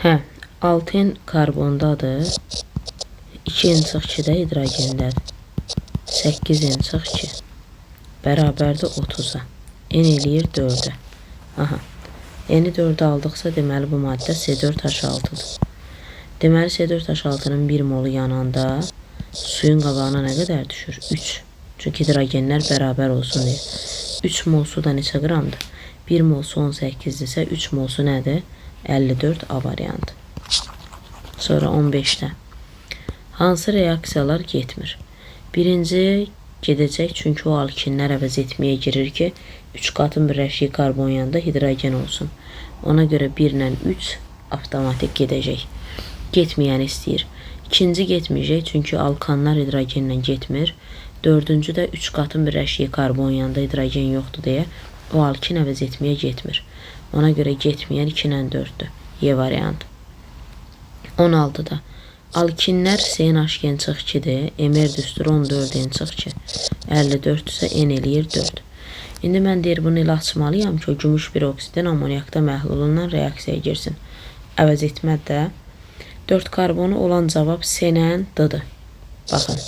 Hə, 6N karbondadır. 2N-2 də hidrogendədir. 8N-2 bərabərdir 30-a. N eləyir 4-ə. Aha. N-i 4-ə aldıqsa, deməli bu maddə C4H6-dır. Deməli C4H6-nın 1 molu yananda suyun qabağına nə qədər düşür? 3. Çünki hidrogenlər bərabər olsun deyə. 3 mol su da neçə qramdır? 1 mol su 18-dirsə, 3 mol su nədir? 54 A variantı. Sonra 15-də. Hansı reaksiyalar getmir? Birinci gedəcək, çünki o alkinlər əvəz etməyə girir ki, 3 qatın birləşdiyi karbon yanında hidrogen olsun. Ona görə 1 ilə 3 avtomatik gedəcək. Getməyəni istəyir. İkinci getməyəcək, çünki alkanlar hidrogenlə getmir. Dördüncü də 3 qatın birləşdiyi karbon yanında hidrogen yoxdur deyə o alkin əvəz etməyə getmir. Ona görə getməyən 2 ilə 4-dür. Y variantı. 16-da. Alkinlər CnH2-dir. Emer düstur 14N-2. 54-dürsə N eləyir 4. İndi mən deyir, bunu ilə açmalıyam ki, o gümüş bir oksidin amoniakda məhlulundan reaksiyaya girsin. Əvəz etmədə də 4 karbonu olan cavab C-lə D-dır. Baxın.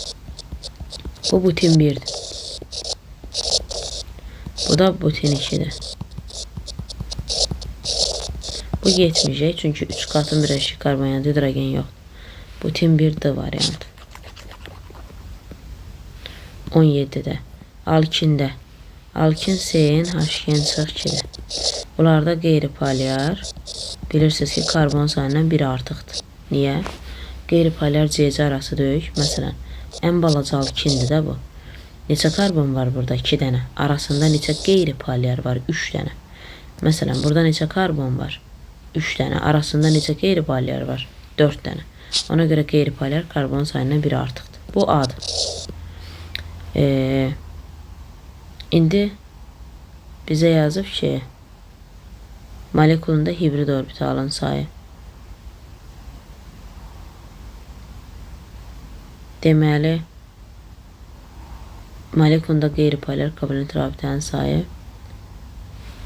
Bu butin 1-dir. Bu da butin 2-dir. Bu getməyəcək, çünki 3 qatın birləşik karbon yanında hidrogen yoxdur. Butin 1D variantı. 17-də. Alkində. Alkin CnH2-dir. Bunlarda qeyri-polyar. Bilirsiniz ki, karbon sayından biri artıqdır. Niyə? Qeyri-polyar C-C arası döyük. Məsələn, ən balaca alkindir də bu. Neçə karbon var burada? 2 dənə. Arasında neçə qeyri-polyar var? 3 dənə. Məsələn, burada neçə karbon var? 3 dənə. Arasında neçə qeyri-polyar var? 4 dənə. Ona görə qeyri-polyar karbon sayından biri artıqdır. Bu A-dır. İndi bizə yazıb ki, molekulunda hibrid orbitalın sayı. Deməli, molekulunda qeyri-polyar kovalent rabitənin sayı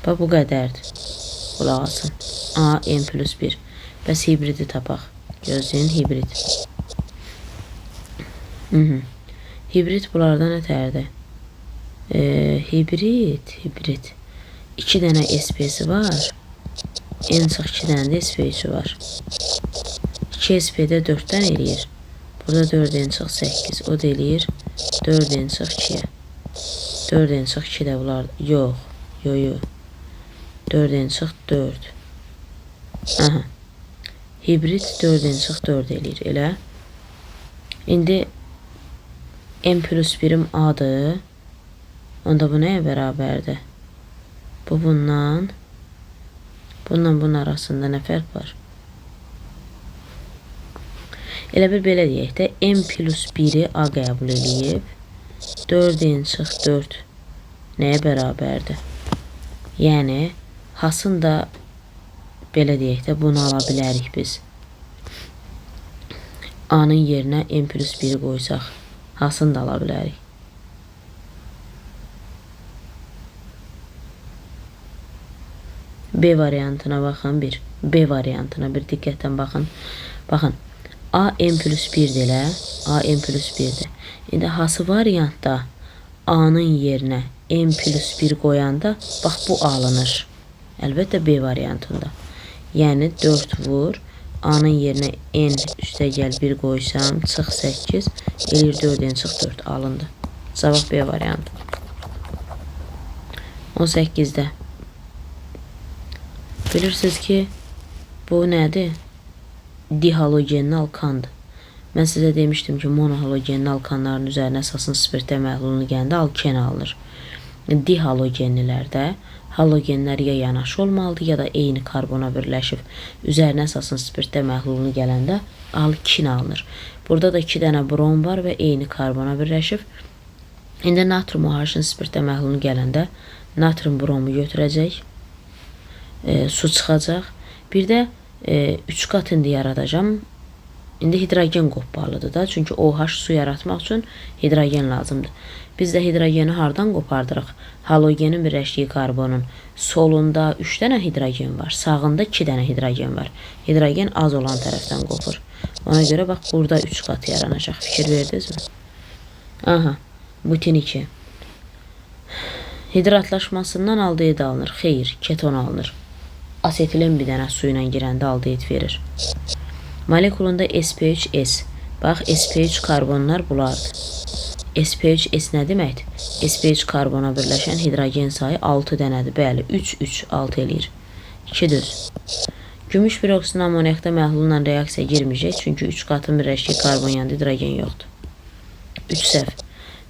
bu qədərdir. Qulaq asın. A, N+1. Bəs hibridi tapaq. Gözləyin, hibrid. Hibrid bunlardan nətərdir? Hibrid. 2 dənə SP-si var. N-2 dənə də SP-si var. 2 SP-də 4-dən eləyir. Burada 4N-8. O da eləyir 4N-2-yə. 4N-2 də bunlar. Yox. 4N-4. Aha. Hibrid 4N-4 eləyir. Elə. İndi N+1'im A'dır. Onda bu nəyə bərabərdir? Bu bundan bunun arasında nə fərq var? Elə bir belə deyək də, N+1'i A qəbul eləyib. 4N-4 nəyə bərabərdir? Yəni, hasını da belə deyək də, bunu ala bilərik biz. A-nın yerinə N+1'i qoysaq, hasını da ala bilərik. B variantına baxın, B variantına bir diqqətdən baxın. Baxın, A N+1 elə, A N+1'dir. İndi hası variantda A-nın yerinə N+1 qoyanda, bax bu alınır. Əlbəttə B variantında. Yəni 4 vur, A-nın yerinə N üstə gəl 1 qoysam, çıx 8, eləyir 4N-4 alındı. Cavab B variantı. 18-də. Bilirsiniz ki, bu nədir? Dihalogenli alkandır. Mən sizə demişdim ki, monohalogenli alkanların üzərinə əsasın spirtə məhlulunu gəndə alken alınır. Dihalogenlilərdə halogenlər ya yanaşı olmalıdır, ya da eyni karbona birləşib üzərinə əsasın spirtə məhlulunu gələndə alkin alınır. Burada da 2 dənə brom var və eyni karbona birləşib. İndi natrium OH-ın spirtə məhlulunu gələndə natrium bromu götürəcək. Su çıxacaq. Bir də 3 qat indi yaradacam. İndi hidrogen qoparlıdır da, çünki OH su yaratmaq üçün hidrogen lazımdır. Biz də hidrogeni hardan qopardırıq? Halogenin birləşdiyi karbonun solunda 3 dənə hidrogen var, sağında 2 dənə hidrogen var. Hidrogen az olan tərəfdən qopur. Ona görə bax, burada 3 qat yaranacaq. Fikir verdinizmi? Aha, butin 2. Hidratlaşmasından aldehid alınır. Xeyr, keton alınır. Asetilen bir dənə su ilə girəndə aldehid verir. Molekulunda sp3s. Bax, sp3 karbonlar bulardır. sp3s nə deməkdir? sp3 karbona birləşən hidrogen sayı 6 dənədir. Bəli, 3, 3, 6 eləyir. 2 düz. Gümüş peroksidin amoniakda məhlulunla reaksiya girməyəcək, çünki 3 qatın birləşdiyi karbon yanında hidrogen yoxdur. 3 səhv.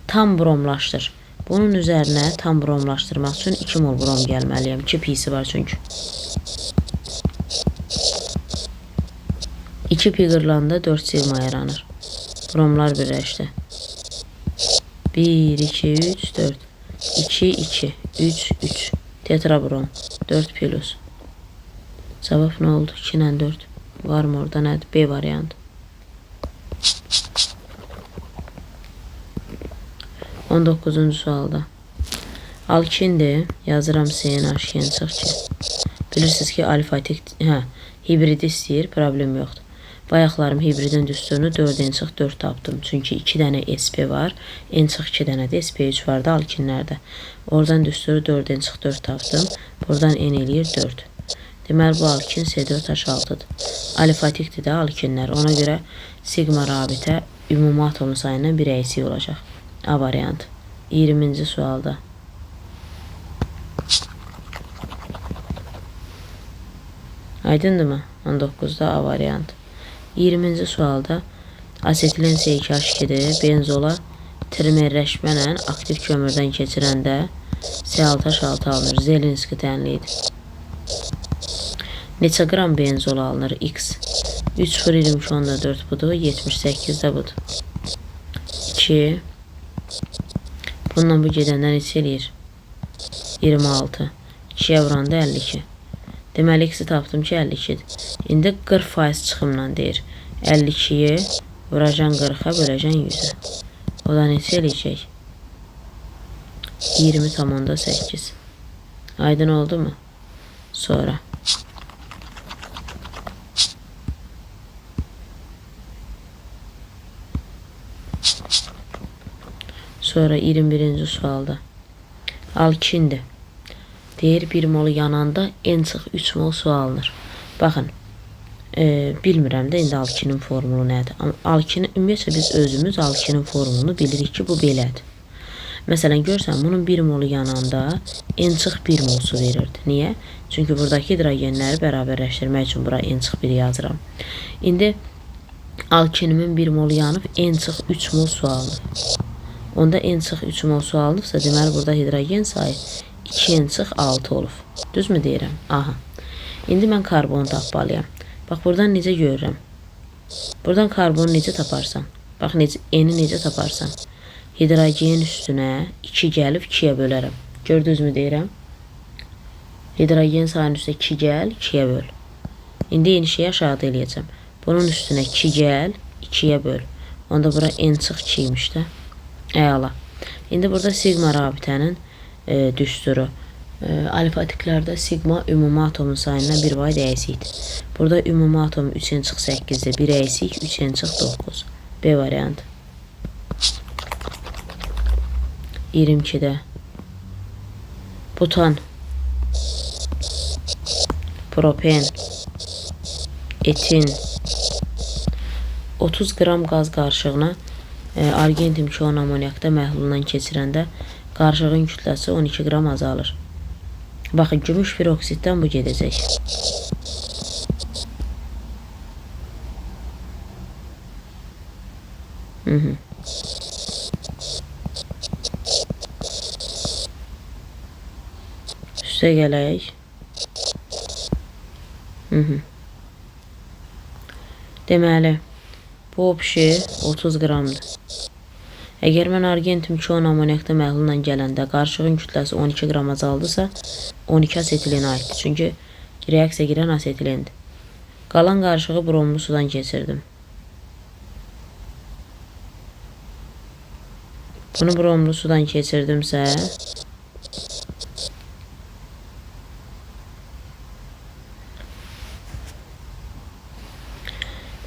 Tam bromlaşdır. Bunun üzərinə tam bromlaşdırmaq üçün 2 mol brom gəlməliyəm. 2 pisi var çünki. 2 pi qırılanda 4 sigma yaranır. Bromlar birləşdi. 1, 2, 3, 4. 2, 2, 3, 3. Tetrabrom. 4 plus. Cavab nə oldu? 2 ilə 4. Var mı orada? Nədir? B variantı. 19-cu sualda. Alkindir. Yazıram CNH çıx ki. Bilirsiniz ki, alifatik hibridi istəyir. Problem yoxdur. Bayaqlarım hibridin düsturunu 4 en çıx 4 tapdım. Çünki 2 dənə SP var. En çıx 2 dənə də SP3 vardı alkinlərdə. Oradan düsturu 4 en çıx 4 tapdım. Buradan en eləyir 4. Deməli bu alkin C4H6'dır. Alifatikdir də alkinlər. Ona görə sigma rabitə ümumi atom sayından bir əksik olacaq. A variantı. 20-ci sualda. Aydındır mı? 19'da A variantı. 20-ci sualda asetilen C2H2'dir. Benzola trimerləşmənlə aktiv kömürdən keçirəndə C6H6 alınır. Zelinski tənliyidir. Neçə qram benzola alınır? X. 3,22 budur. 78 də budur. 2. Bundan bu gedəndə neçə eləyir? 26. 2'yə vuranda 52. Deməli, X-i tapdım ki, 52'dir. İndi 40% çıxımla deyir. 52'yi vuracan 40'a böləcən 100'ə. O da neçə eləyəcək? 20,8. Aydın oldu mu? Sonra. Sonra 21-ci sualda. Alkindir. Deyir 1 mol yananda en çıx 3 mol su alınır. Baxın. Bilmirəm də indi alkinin formulu nədir. Alkini, ümumiyyətlə biz özümüz alkinin formulunu bilirik ki, bu belədir. Məsələn, görsən, bunun 1 molu yananda en çıx 1 mol su verirdi. Niyə? Çünki buradakı hidrogenləri bərabərləşdirmək üçün bura en çıx 1 yazıram. İndi alkinimin 1 molu yanıb en çıx 3 mol su alınır. Onda en çıx 3 mol su alınıbsa, deməli burada hidrogen sayı 2 en çıx 6 olub. Düzmü deyirəm? Aha. İndi mən karbonu tapmalıyam. Bax, buradan necə görürəm? Buradan karbonu necə taparsan? Bax, eni necə taparsan? Hidrogen üstünə 2 gəlib 2'yə bölərəm. Gördünüzmü deyirəm? Hidrogen sayının üstünə 2 gəl, 2'yə böl. İndi yeni şeyi aşağıda eləyəcəm. Bunun üstünə 2 gəl, 2'yə böl. Onda bura en çıx 2 imiş də. Əla. İndi burada sigma rabitənin düsturu. Alifatiklərdə sigma ümumi atomun sayından bir vayd əksikdir. Burada ümumi atom 3 en çıx 8'dir. Bir əksik 3 en çıx 9. B variantı. 22'də. Butan. Propen. Etin. 30 qram qaz qarışığına argentin 2 amoniakda məhlulundan keçirəndə qarışığın kütləsi 12 qram azalır. Baxın, gümüş peroksiddən bu gedəcək. Üstə gələk. Deməli, bu opşi 30 qramdır. Əgər mən argentin 2 amoniakda məhlulunla gələndə qarışığın kütləsi 12 qram azaldısa, 12 asetilenə aiddir. Çünki reaksiya girən asetilendir. Qalan qarışığı bromlu sudan keçirdim. Bunu bromlu sudan keçirdimsə,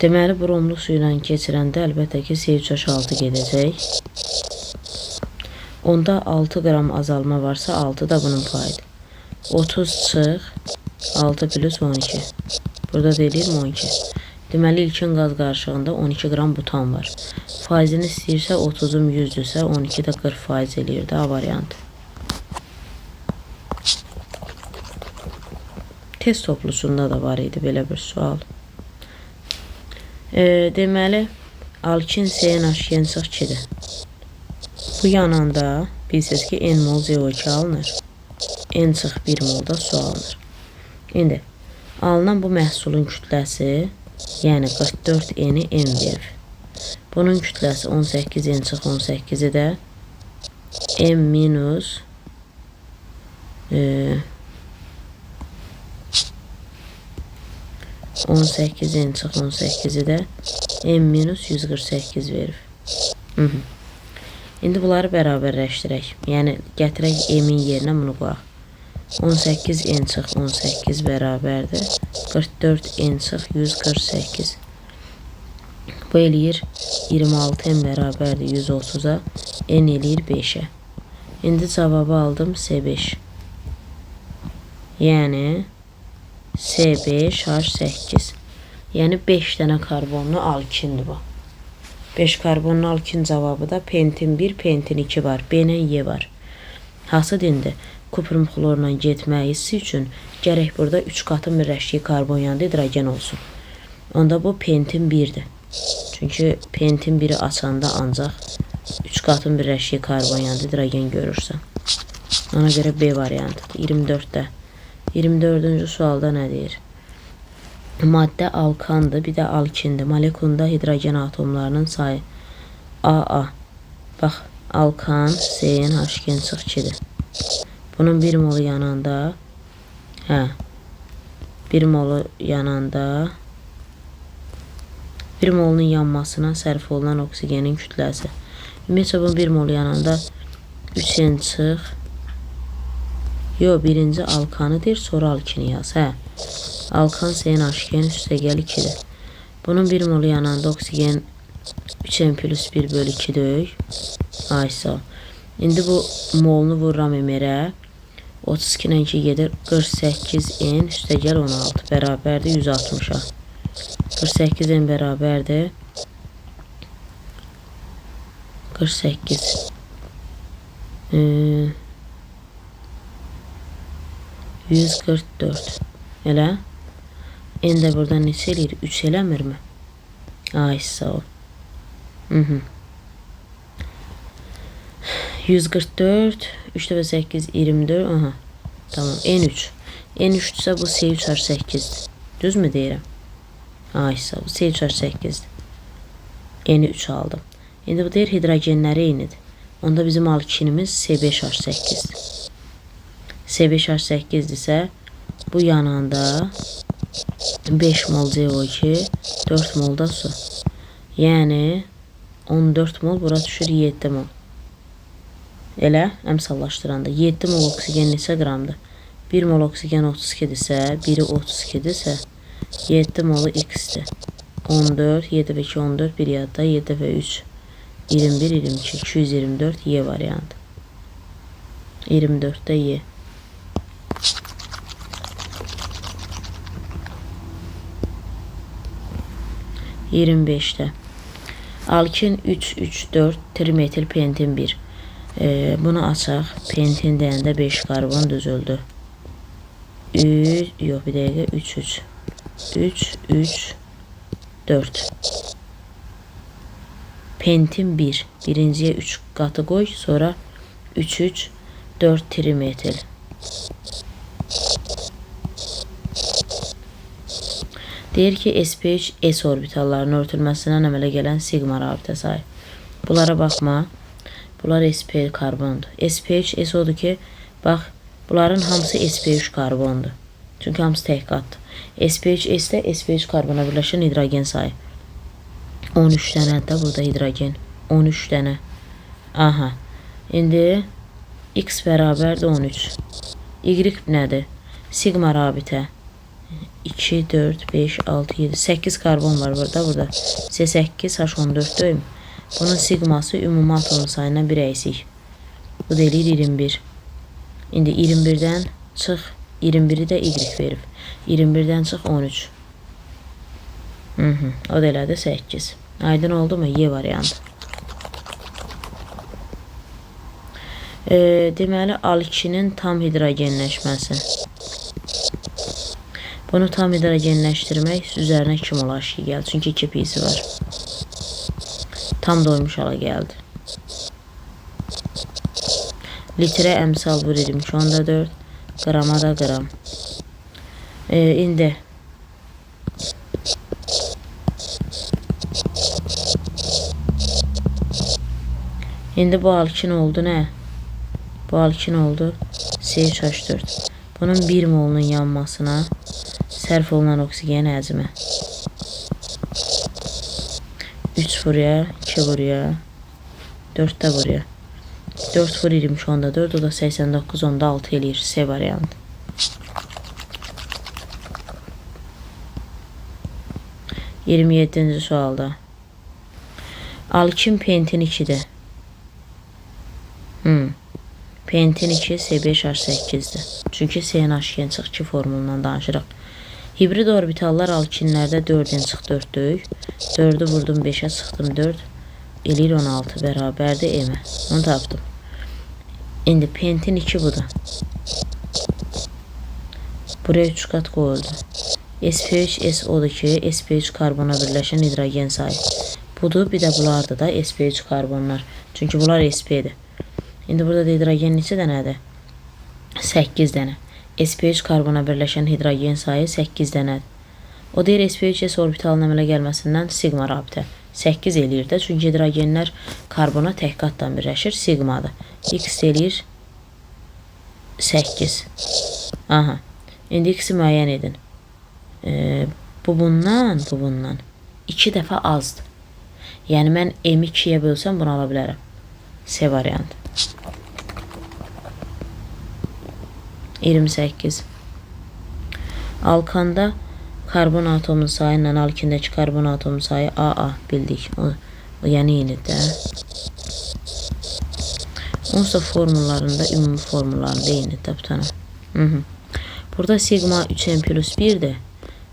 deməli bromlu suyla keçirəndə əlbəttə ki C3H6 gedəcək. Onda 6 qram azalma varsa 6 da bunun payıdır. 30 çıx 6 plus 12. Burada deyilir 12. Deməli ilkin qaz qarışığında 12 qram butan var. Faizini istəyirsə 30'um 100'dürsə 12 də 40% eləyir də A variantı. Test toplusunda da var idi belə bir sual. Deməli alkin CnH2 çıx 2'dir. Bu yananda bilirsiniz ki N mol CO2 alınır. N çıx 1 molda su alınır. İndi alınan bu məhsulun kütləsi, yəni 44 N'i M verir. Bunun kütləsi 18 N çıx 18'i də M minus 18 N çıx 18'i də M minus 148 verir. İndi bunları bərabərləşdirək. Yəni gətirək M-in yerinə bunu qoyaq. 18 N çıx 18 bərabərdir 44 N çıx 148. Bu eləyir 26 N bərabərdir 130'a, N eləyir 5'e. İndi cavabı aldım C5. Yəni C5H8. Yəni 5 dənə karbonlu alkindir bu. 5 karbonlu alkin cavabı da pentin 1, pentin 2 var. B-lə Y var. Hasıl indi kuprum xlorla getməyi üçün gərək burada 3 qatın birləşdiyi karbon yanında hidrogen olsun. Onda bu pentin 1'dir. Çünki pentin 1'i açanda ancaq 3 qatın birləşdiyi karbon yanında hidrogen görürsən. Ona görə B variantıdır. 24'də. 24-cü sualda nə deyir? Maddə alkandır, bir də alkindir. Molekulunda hidrogen atomlarının sayı AA. Bax, alkan CnH2 çıx 2'dir. Bunun 1 molu yananda 1 molu yananda 1 molunun yanmasına sərf olunan oksigenin kütləsi. Ümumiyyətlə bunun 1 molu yananda 3N çıx. Yo, birinci alkanı deyir, sonra alkini yaz. Alkan CnH2'nin üstəgəl 2'dir. Bunun 1 molu yananda oksigen 3N plus 1 bölü 2 döyük. Ay sağ ol. İndi bu molunu vururam emirə. 32 ilə 2 gedir. 48 N üstəgəl 16 bərabərdir 160'a. 48 N bərabərdir 48 144. Elə? N də buradan neçə eləyir? 3 eləmirmi? Ay sağ ol. 144 3 dəfə 8 24. Aha. Tamam. N3. N3'dürsə bu C3H8'dir. Düzmü deyirəm? Ay sağ ol. C3H8'dir. N3 aldım. İndi bu deyir hidrogenləri eynidir. Onda bizim alkinimiz C5H8'dir. C5H8'dirsə bu yananda 5 mol CO2, 4 mol da su. Yəni 14 mol, bura düşür 7 mol. Elə əmsallaşdıranda 7 mol oksigen neçə qramdır? 1 mol oksigen 32'dirsə, biri 32'dirsə 7 molu X-dir. 14, 7 və 2 14, 1 yadda 7 və 3 21, 22, 224 Y variantı. 24'də Y. 25'də. Alkin 3,3,4 trimetil pentin 1. Bunu açaq. Pentin deyəndə 5 karbon düzüldü. Yox, bir dəqiqə 3,3,4. Pentin 1. Birinciyə 3 qatı qoy, sonra 3,3,4 trimetil. Deyir ki, SPH S orbitallarının örtülməsindən əmələ gələn sigma rabitə sayı. Bunlara baxma. Bunlar SPH karbondur. SPH S odur ki, bax, bunların hamısı SPH karbondur. Çünki hamısı tək qatdır. SPH S də SPH karbona birləşən hidrogen sayı. 13 dənə də burada hidrogen. 13 dənə. Aha. İndi x bərabərdir 13. Y nədir? Sigma rabitə. 2, 4, 5, 6, 7, 8 karbon var burada. C8, H14 deyim. Bunun sigması ümumi atom sayına 1 əksik. Bu da eləyir 21. İndi 21-dən çıx, 21-i də y verib. 21-dən çıx 13. O da elədi 8. Aydın oldu mu? Y variantı. Deməli, alkinin tam hidrogenləşməsi. Bunu tam hidrogenləşdirmək üzərinə 2 mol H2 gəldi. Çünki 2 pisi var. Tam doymuş hala gəldi. Litrə əmsal vururum ki, onda 4. Qrama da qram. İndi bu alkin oldu nə? Bu alkin oldu C3H4. Bunun 1 molunun yanmasına sərf olunan oksigen həcmi 3 buraya, 2 buraya, 4 də buraya. 4 vururum şu anda 4, o da 89, onda 6 eləyir. C variantı. Yirmi 7-ci sualda. Alkin pentin 2'dir. Pentin 2 C5H8'dir. Çünki CNH2 çıx 2 formulundan danışırıq. Hibrid orbitallar alkinlərdə 4-dən çıx 4 döyük. 4'ü vurdum 5'ə çıxdım 4. Eləyir 16 bərabərdir M. Onu tapdım. İndi pentin 2 budur. Buraya 3 qat qoyuldu. SP3 SO2 SP3 karbona birləşən hidrogen sayı. Budur, bir də bunlardır da SP3 karbonlar. Çünki bunlar SP'dir. İndi burada da hidrogen neçə dənədir? 8 dənə. SP3 karbona birləşən hidrogen sayı 8 dənədir. O deyir SP3 S orbitalının əmələ gəlməsindən sigma rabitə 8 eləyir də. Çünki hidrogenlər karbona tək qatdan birləşir. Sigmadır. X eləyir 8. Aha. İndi X-i müəyyən edin. Bu bundan 2 dəfə azdır. Yəni mən M2-yə bölsəm bunu ala bilərəm. C variantı. 28. Alkanda karbon atomun sayı ilə alkindəki karbon atomun sayı AA bildik. O yəni eynidir də. Onsa formullarında, ümumi formullarında eynidir bu tane. Burada sigma 3n plus 1'dir.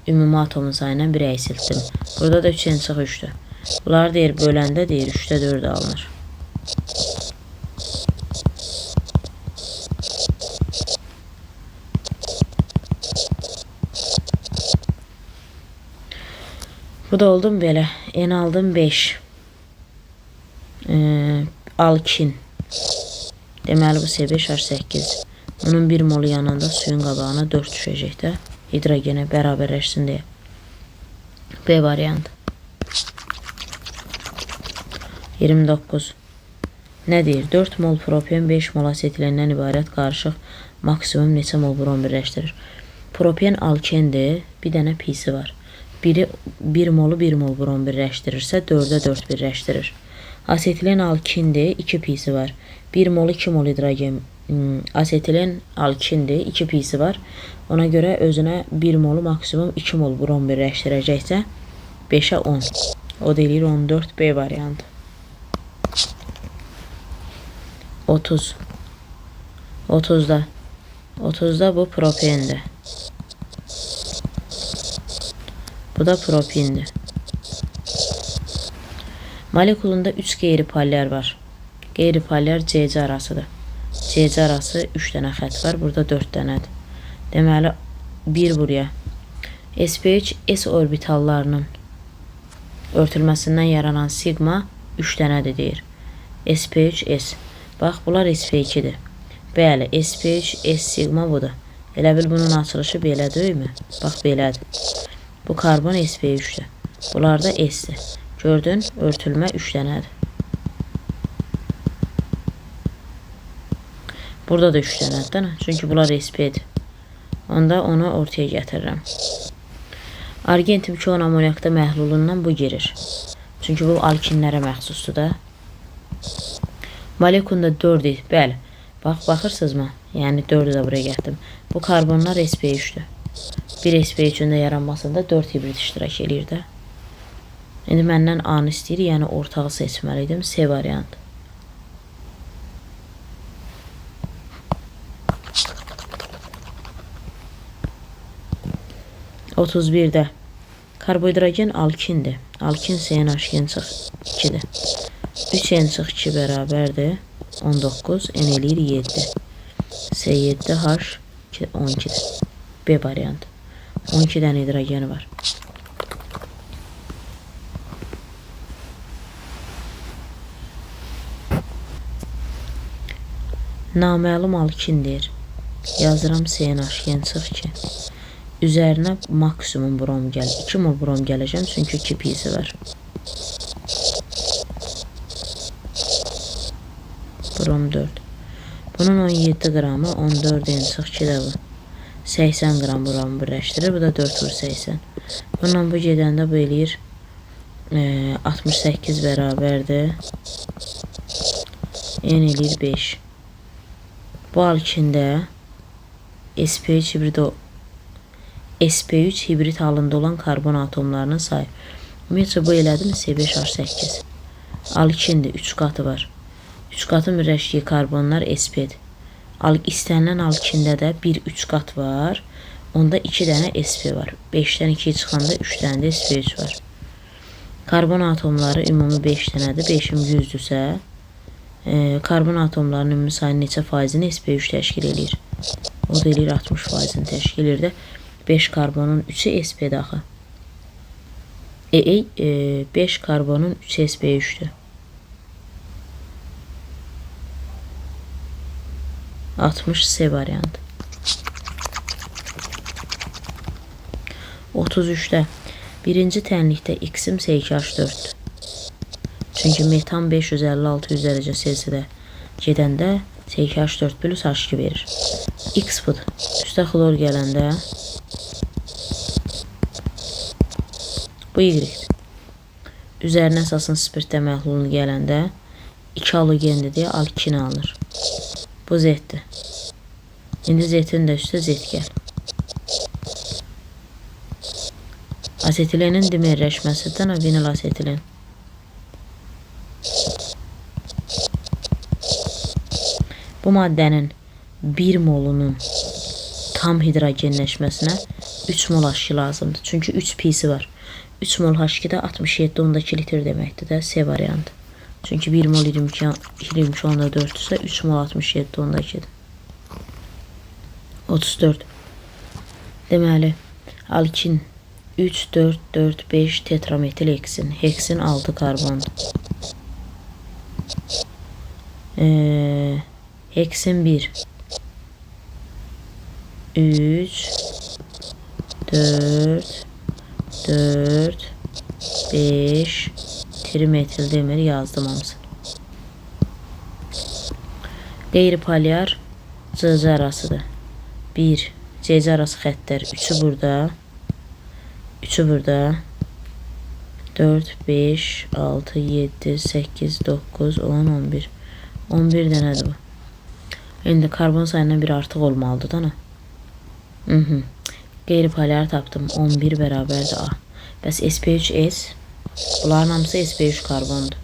Ümumi atomun sayından 1'ə eksiltdim. Burada da 3n çıx 3'dür. Bunlar deyir böləndə deyir 3'də 4 alınır. Bu da oldu mu belə? En aldım 5. Alkin. Deməli bu C5H8. Onun 1 molu yanında suyun qabağına 4 düşəcək də. Hidrogenə bərabərləşsin deyə. B variantı. 29. Nə deyir? 4 mol propen 5 mol asetilendən ibarət qarışıq maksimum neçə mol brom birləşdirir? Propen alkendir. Bir dənə pisi var. Biri 1 molu 1 mol brom birləşdirirsə 4'ə 4 birləşdirir. Asetilen alkindir. 2 pisi var. 1 mol 2 mol hidrogen. Asetilen alkindir. 2 pisi var. Ona görə özünə 1 molu maksimum 2 mol brom birləşdirəcəksə 5'ə 10. O da eləyir 14. B variantı. 30. 30'da bu propendir. Bu da propindir. Molekulunda 3 qeyri-polyar var. Qeyri-polyar CC arasıdır. CC arası 3 dənə xət var. Burada 4 dənədir. Deməli 1 buraya. SP3 S orbitallarının örtülməsindən yaranan sigma 3 dənədir deyir. SP3 S. Bax bunlar SP2'dir. Bəli, SP3 S sigma budur. Elə bil bunun açılışı belə deyilmi? Bax belədir. Bu karbon SP3'dür. Bunlar da S'dir. Gördün, örtülmə 3 dənədir. Burada da 3 dənədir. Çünki bunlar SP'dir. Onda onu ortaya gətirirəm. Argentin 2 amonyakda məhlulundan bu girir. Çünki bu alkinlərə məxsusdur da. Molekunda 4 bəli. Baxırsınızmı? Yəni 4-ü də buraya gətirdim. Bu karbonlar sp3-dür. Bir sp3-ün də yaranmasında 4 hibrid iştirak edir də. İndi məndən A-nı istəyir, yəni ortağı seçməliydim. C variantı. Otuz birdə karbohidrogen alkindir. Alkin CNH2 çıx 2-dir. 3 N çıx 2 bərabərdir. 19 N eləyir 7. C7H 12-dir. B variantı. 12 dənə hidrogeni var. Naməlum alkindir. Yazıram CNH2 çıx 2. Üzərinə maksimum brom gəl. 2 mol brom gələcəm çünki 2 pisi var. Brom 4. Bunun 17 qramı 14 N çıx 2-də bu. 80 qram bromu birləşdirir. Bu da 4 vur 80. Bununla bu gedəndə bu eləyir 68 bərabərdir. N eləyir 5. Bu alkində sp3 hibrid halında olan karbon atomlarının sayı. Ümumiyyətcə bu elədim C5H8. Alkindir, 3 qatı var. 3 qatın birləşdiyi karbonlar sp-dir. İstənilən alkində də 1-3 qat var. Onda 2 dənə sp var. 5-dən 2 çıxanda 3 dənə də sp3 var. Karbon atomları ümumi 5 dənədir. 5-im 100-dürsə, karbon atomlarının ümumi sayının neçə faizini sp3 təşkil edir? O da eləyir 60 faizini təşkil edir. 5 karbonun 3'ü sp daxı. 5 karbonun 3'ü sp3'dür. 60 C variantı. 33'də birinci tənlikdə X-im C2H4'dür. Çünki metan 556 dərəcə Celsius'da gedəndə C2H4 plus H2 verir. X budur. Üstə xlor gələndə bu Y. Üzərinə əsasın spirtdə məhlulunu gələndə 2 halogendir deyə alkin alınır. Bu Z-dir. İndi Z-in də üstə Z gəl. Asetilenin dimerləşməsindən vinil asetilen. Bu maddənin 1 molunun tam hidrogenləşməsinə 3 mol H2 lazımdır. Çünki 3 pisi var. 3 mol H2 də 67,2 litr deməkdir də C variantı. Çünki 1 mol 22,4-dürsə 3 mol 67,2-dir. 34. Deməli, alkin 3, 4, 4, 5 tetrametil heksin. Heksin 6 karbondur. Heksin 1, 3, 4, 4, 5 trimetil demir yazdım hamısını. Qeyri-polyar CC arasıdır. 1 CC arası xəttlər 3'ü burada. 3'ü burada. 4, 5, 6, 7, 8, 9, 10, 11. 11 dənədir bu. İndi karbon sayından bir artıq olmalıdır da. Qeyri-polyar tapdım. 11 bərabərdir A. Bəs sp3S. Bunların hamısı sp3 karbondur.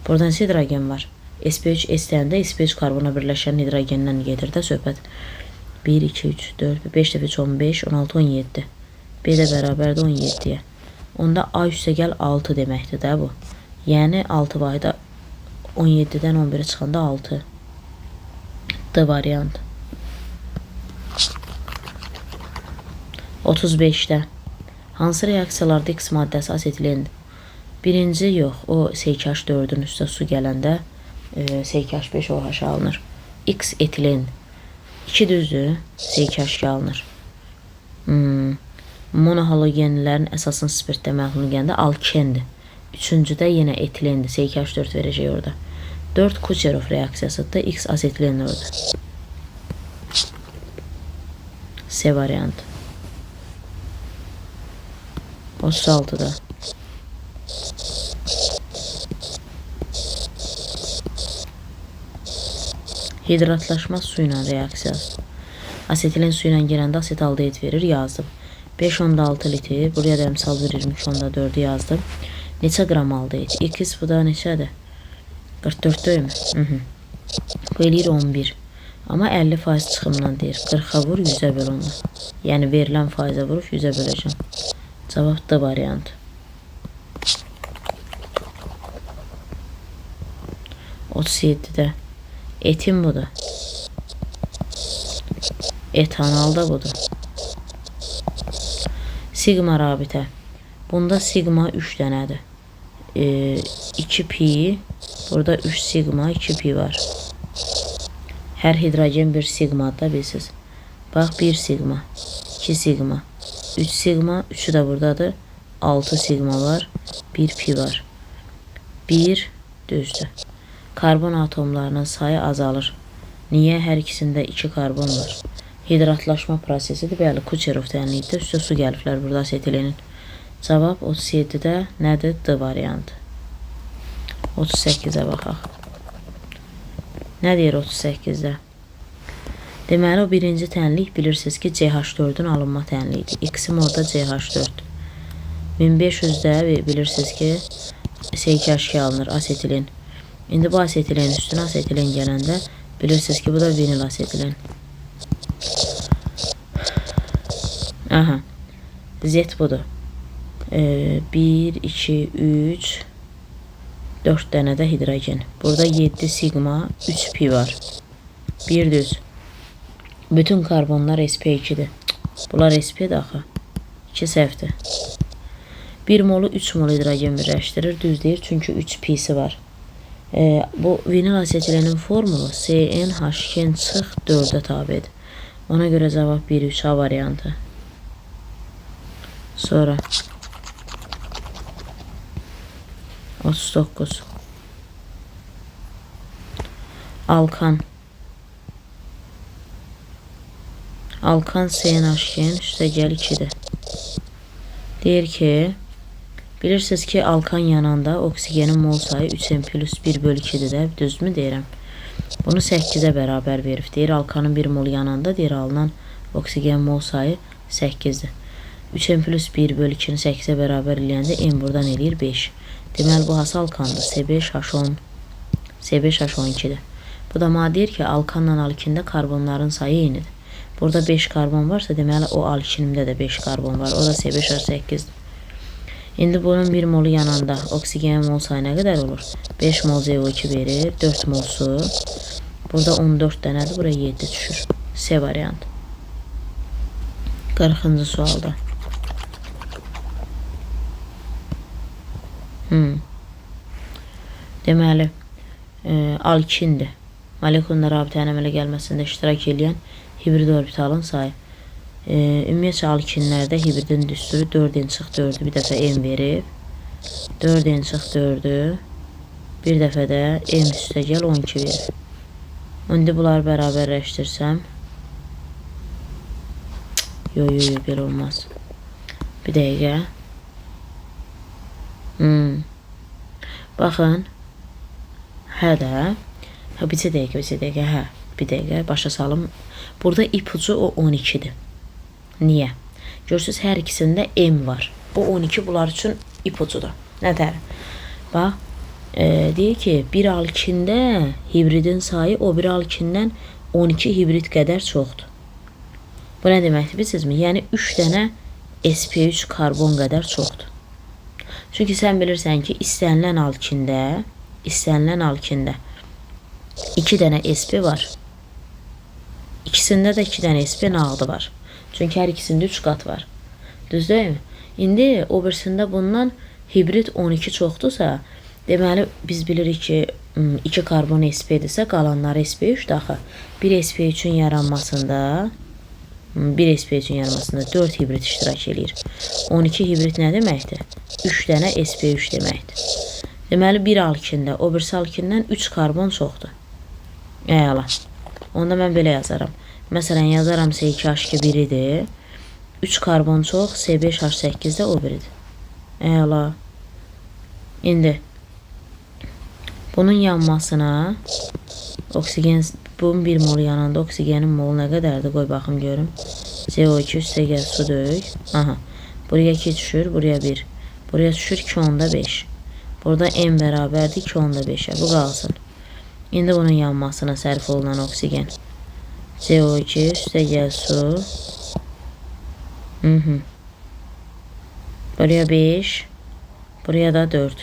Buradan hidrogen var. sp3S deyəndə sp3 karbona birləşən hidrogenden gedir də söhbət. 1, 2, 3, 4, 5 dəfə 15, 16, 17. B də bərabərdir 17-yə. Onda A üstə gəl 6 deməkdir də bu. Yəni 6 vahida 17-dən 11'e çıxanda 6. D variant. 35'də hansı reaksiyalarda X maddəsi asetilendir? Birinci yox, o C2H4'ün üstə su gələndə C2H5OH alınır. X etilen. 2 düzdür, C2H2 alınır. Monohalogenlərin əsasın spirtdə məhlulunu gələndə alkendir. Üçüncüdə yenə etilendir, C2H4 verəcək orada. 4 Kucherov reaksiyasıdır, X asetilen orada. C variantı. 36'da. Hidratlaşma su ilə reaksiyası. Asetilen su ilə gələndə asetaldehid verir, yazdım. 5.6 litr, buraya da misal 22.4 yazdım. Neçə qram aldehid? X bu da neçədir? 44 deyilmi? Bu eləyir 11. Amma 50% çıxımdan deyir. 40'a vur 100'ə böl onu. Yəni verilən faizə vurub 100'ə böləcəm. Cavab D variantı. 37'də etin budur. Etanol da budur. Sigma rabitə. Bunda sigma 3 dənədir. 2 pi, burada 3 sigma 2 pi var. Hər hidrogen bir sigmadır da bilirsiniz. Bax 1 sigma, 2 sigma, 3 sigma, 3'ü də buradadır. 6 sigma var, 1 pi var. 1 düzdür. Karbon atomlarının sayı azalır. Niyə? Hər ikisində 2 karbon var. Hidratlaşma prosesidir. Bəli, Kucherov tənlikdə üstə su gəliblər burada asetilenin. Cavab 37'də nədir? D variantı. 38'ə baxaq. Nə deyir 38'də? Deməli, o birinci tənlik bilirsiniz ki, CH4'ün alınma tənliyidir. X'im orada CH4. 1500'də bilirsiniz ki, S2H2 alınır, asetilen. İndi bu asetilenin üstünə asetilen gələndə bilirsiniz ki, bu da vinil asetilen. Aha. Z budur. 1, 2, 3, 4 dənə də hidrogen. Burada 7 sigma, 3 pi var. 1 düz. Bütün karbonlar sp2'dir. Bunlar sp-dir axı. 2 səhvdir. 1 molu 3 mol hidrogen birləşdirir. Düz deyir, çünki 3 pi'si var. Bu vinil asetilenin formulu CnH2 çıx 4'ə tabidir. Ona görə cavab 1-3A variantı. Sonra 39. Alkan. Alkan CnH2'nin üstə gəl 2'dir. Deyir ki, bilirsiniz ki, alkan yananda oksigenin mol sayı 3n plus 1 bölü 2'dir də, düzmü deyirəm. Bunu 8'ə bərabər verib. Deyir, alkanın 1 mol yananda, deyir, alınan oksigen mol sayı 8'dir. 3n plus 1 bölü 2'ni 8'ə bərabər eləyəndə n buradan eləyir 5. Deməli, bu hansı alkandır? C5H10. C5H12'dir. Bu da mənə deyir ki, alkanla alkində karbonların sayı eynidir. Burada 5 karbon varsa, deməli, o alkinimdə də 5 karbon var. O da C5H8'dir. İndi bunun 1 molu yananda oksigen mol sayı nə qədər olur? 5 mol CO2 verir, 4 mol su. Burada 14 dənədir, buraya 7 düşür. C variantı. 40-cı sualda. Deməli, alkindir. Molekulun rabitənin əmələ gəlməsində iştirak edən hibrid orbitalın sayı. Ümumiyyətcə alkinlərdə hibridin düsturu 4n çıx 4'ü bir dəfə n verib. 4n çıx 4'ü bir dəfə də n üstə gəl 12 verir. İndi bunları bərabərləşdirsəm. Yox, belə olmaz. Bir dəqiqə. Baxın. Hə də. Bir dəqiqə, hə. Bir dəqiqə, başa salım. Burada ipucu o 12'dir. Niyə? Görürsünüz, hər ikisində M var. O 12 bunlar üçün ipucudur. Nədər? Bax, deyir ki, bir alkində hibridin sayı o bir alkindən 12 hibrid qədər çoxdur. Bu nə deməkdir, bilirsizmi? Yəni 3 dənə sp3 karbon qədər çoxdur. Çünki sən bilirsən ki, istənilən alkində 2 dənə sp var. İkisində də 2 dənə sp nağdı var. Çünki hər ikisində 3 qat var. Düz deyilmi? İndi o birisində bundan hibrid 12 çoxdursa, deməli biz bilirik ki, 2 karbon sp-dirsə, qalanlar sp3 daxı. 1 sp3-ün yaranmasında 4 hibrid iştirak edir. 12 hibrid nə deməkdir? 3 dənə sp3 deməkdir. Deməli, bir alkində, o birisi alkindən 3 karbon çoxdur. Əla. Onda mən belə yazaram. Məsələn, yazaram C2H2 biridir. 3 karbon çox, C5H8 də o biridir. Əla. İndi bunun yanmasına oksigen Bunun 1 mol yanında oksigenin molu nə qədərdir? Qoy baxım görüm. CO2 üstə gəl su dök. Aha. Buraya 2 düşür, buraya 1. Buraya düşür 2.5. Burada M bərabərdir 2.5'ə. Bu qalsın. İndi bunun yanmasına sərf olunan oksigen. CO2 üstə gəl su. Buraya 5. Buraya da 4.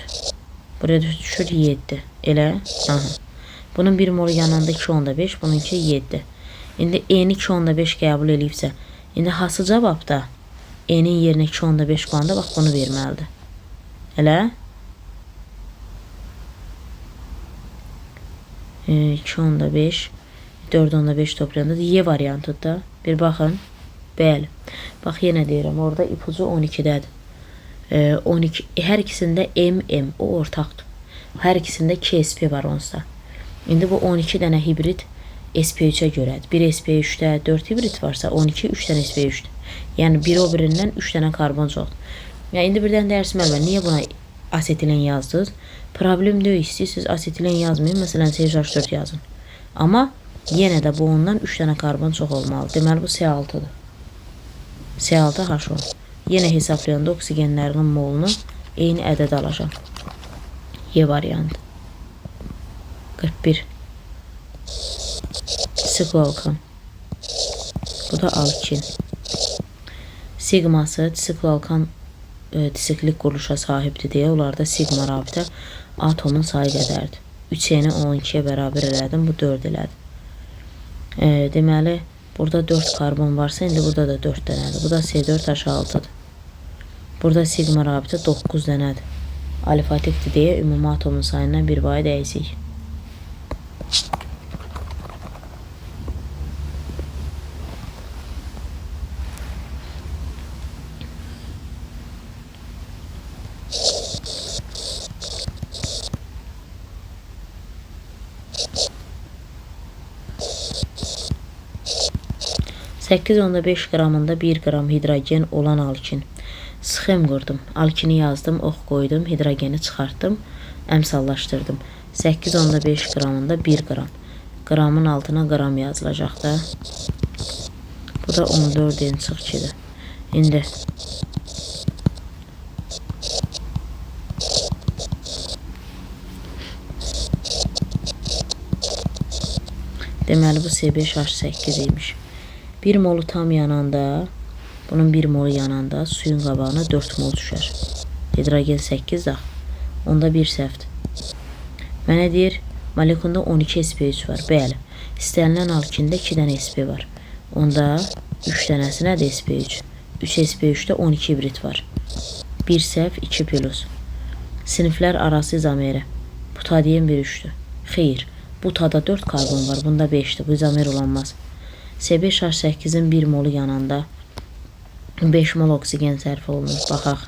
Buraya düşür 7. Elə. Aha. Bunun 1 mol yanında 2.5. Bununki 7. İndi N'ni 2.5 qəbul eləyibsə. İndi hası cavabda N'in yerinə 2.5 qoyanda bax bunu verməlidir. Elə. 2.5 4.5 toplayanda Y variantıdır. Bir baxın. Bəli. Bax yenə deyirəm. Orada ipucu 12-dədir. 12 hər ikisində M o ortaqdır. Hər ikisində 2 SP var onsuz da. İndi bu 12 dənə hibrid SP3'ə görədir. 1 SP3'də 4 hibrid varsa 12 3 dənə SP3'dür. Yəni biri o birindən 3 dənə karbon çoxdur. Yəni indi birdən dərs müəllimə niyə buna asetilen yazdınız? Problem deyil. İstəyirsiniz asetilen yazmayın. Məsələn CH4 yazın. Amma yenə də bu ondan 3 dənə karbon çox olmalı. Deməli bu C6'dır. C6H10. Yenə hesablayanda oksigenlərinin molunu eyni ədəd alacağım. Y variantı. 41. Sikloalkan. Bu da alkin. Sigması sikloalkan disiklik quruluşa sahibdir deyə onlarda sigma rabitə atomun sayı qədərdir. 3N'ni 12'yə bərabər elədim. Bu 4 elədi. Deməli burada 4 karbon varsa indi burada da 4 dənədir. Bu da C4H6'dır. Burada sigma rabitə 9 dənədir. Alifatikdir deyə ümumi atomun sayından bir pay dəyişik. %8.5 qramında 1 qram hidrogen olan alkin. Sxem qurdum. Alkini yazdım, ox qoydum, hidrogeni çıxartdım, əmsallaşdırdım. 8.5 qramında 1 qram. Qramın altına qram yazılacaq da. Bu da 14-2'dir. İndi deməli bu C5H8 imiş. 1 molu tam yananda, bunun 1 molu yananda suyun qabağına 4 mol düşər. Hidrogen 8 dax. Onda bir səhvdir. Mənə deyir, molekulunda 12 SP3 var. Bəli. İstənilən alkində 2 dənə SP var. Onda 3 dənəsi nədir SP3? 3 SP3'də 12 hibrid var. 1 səhv, 2 plus. Siniflər arası izomeri. Butadiyen bir 3'dür. Xeyr. Butada 4 karbon var. Bunda 5'dir. Bu izomer olanmaz. C5H8'in 1 molu yanında 5 mol oksigen sərf olunur. Baxaq.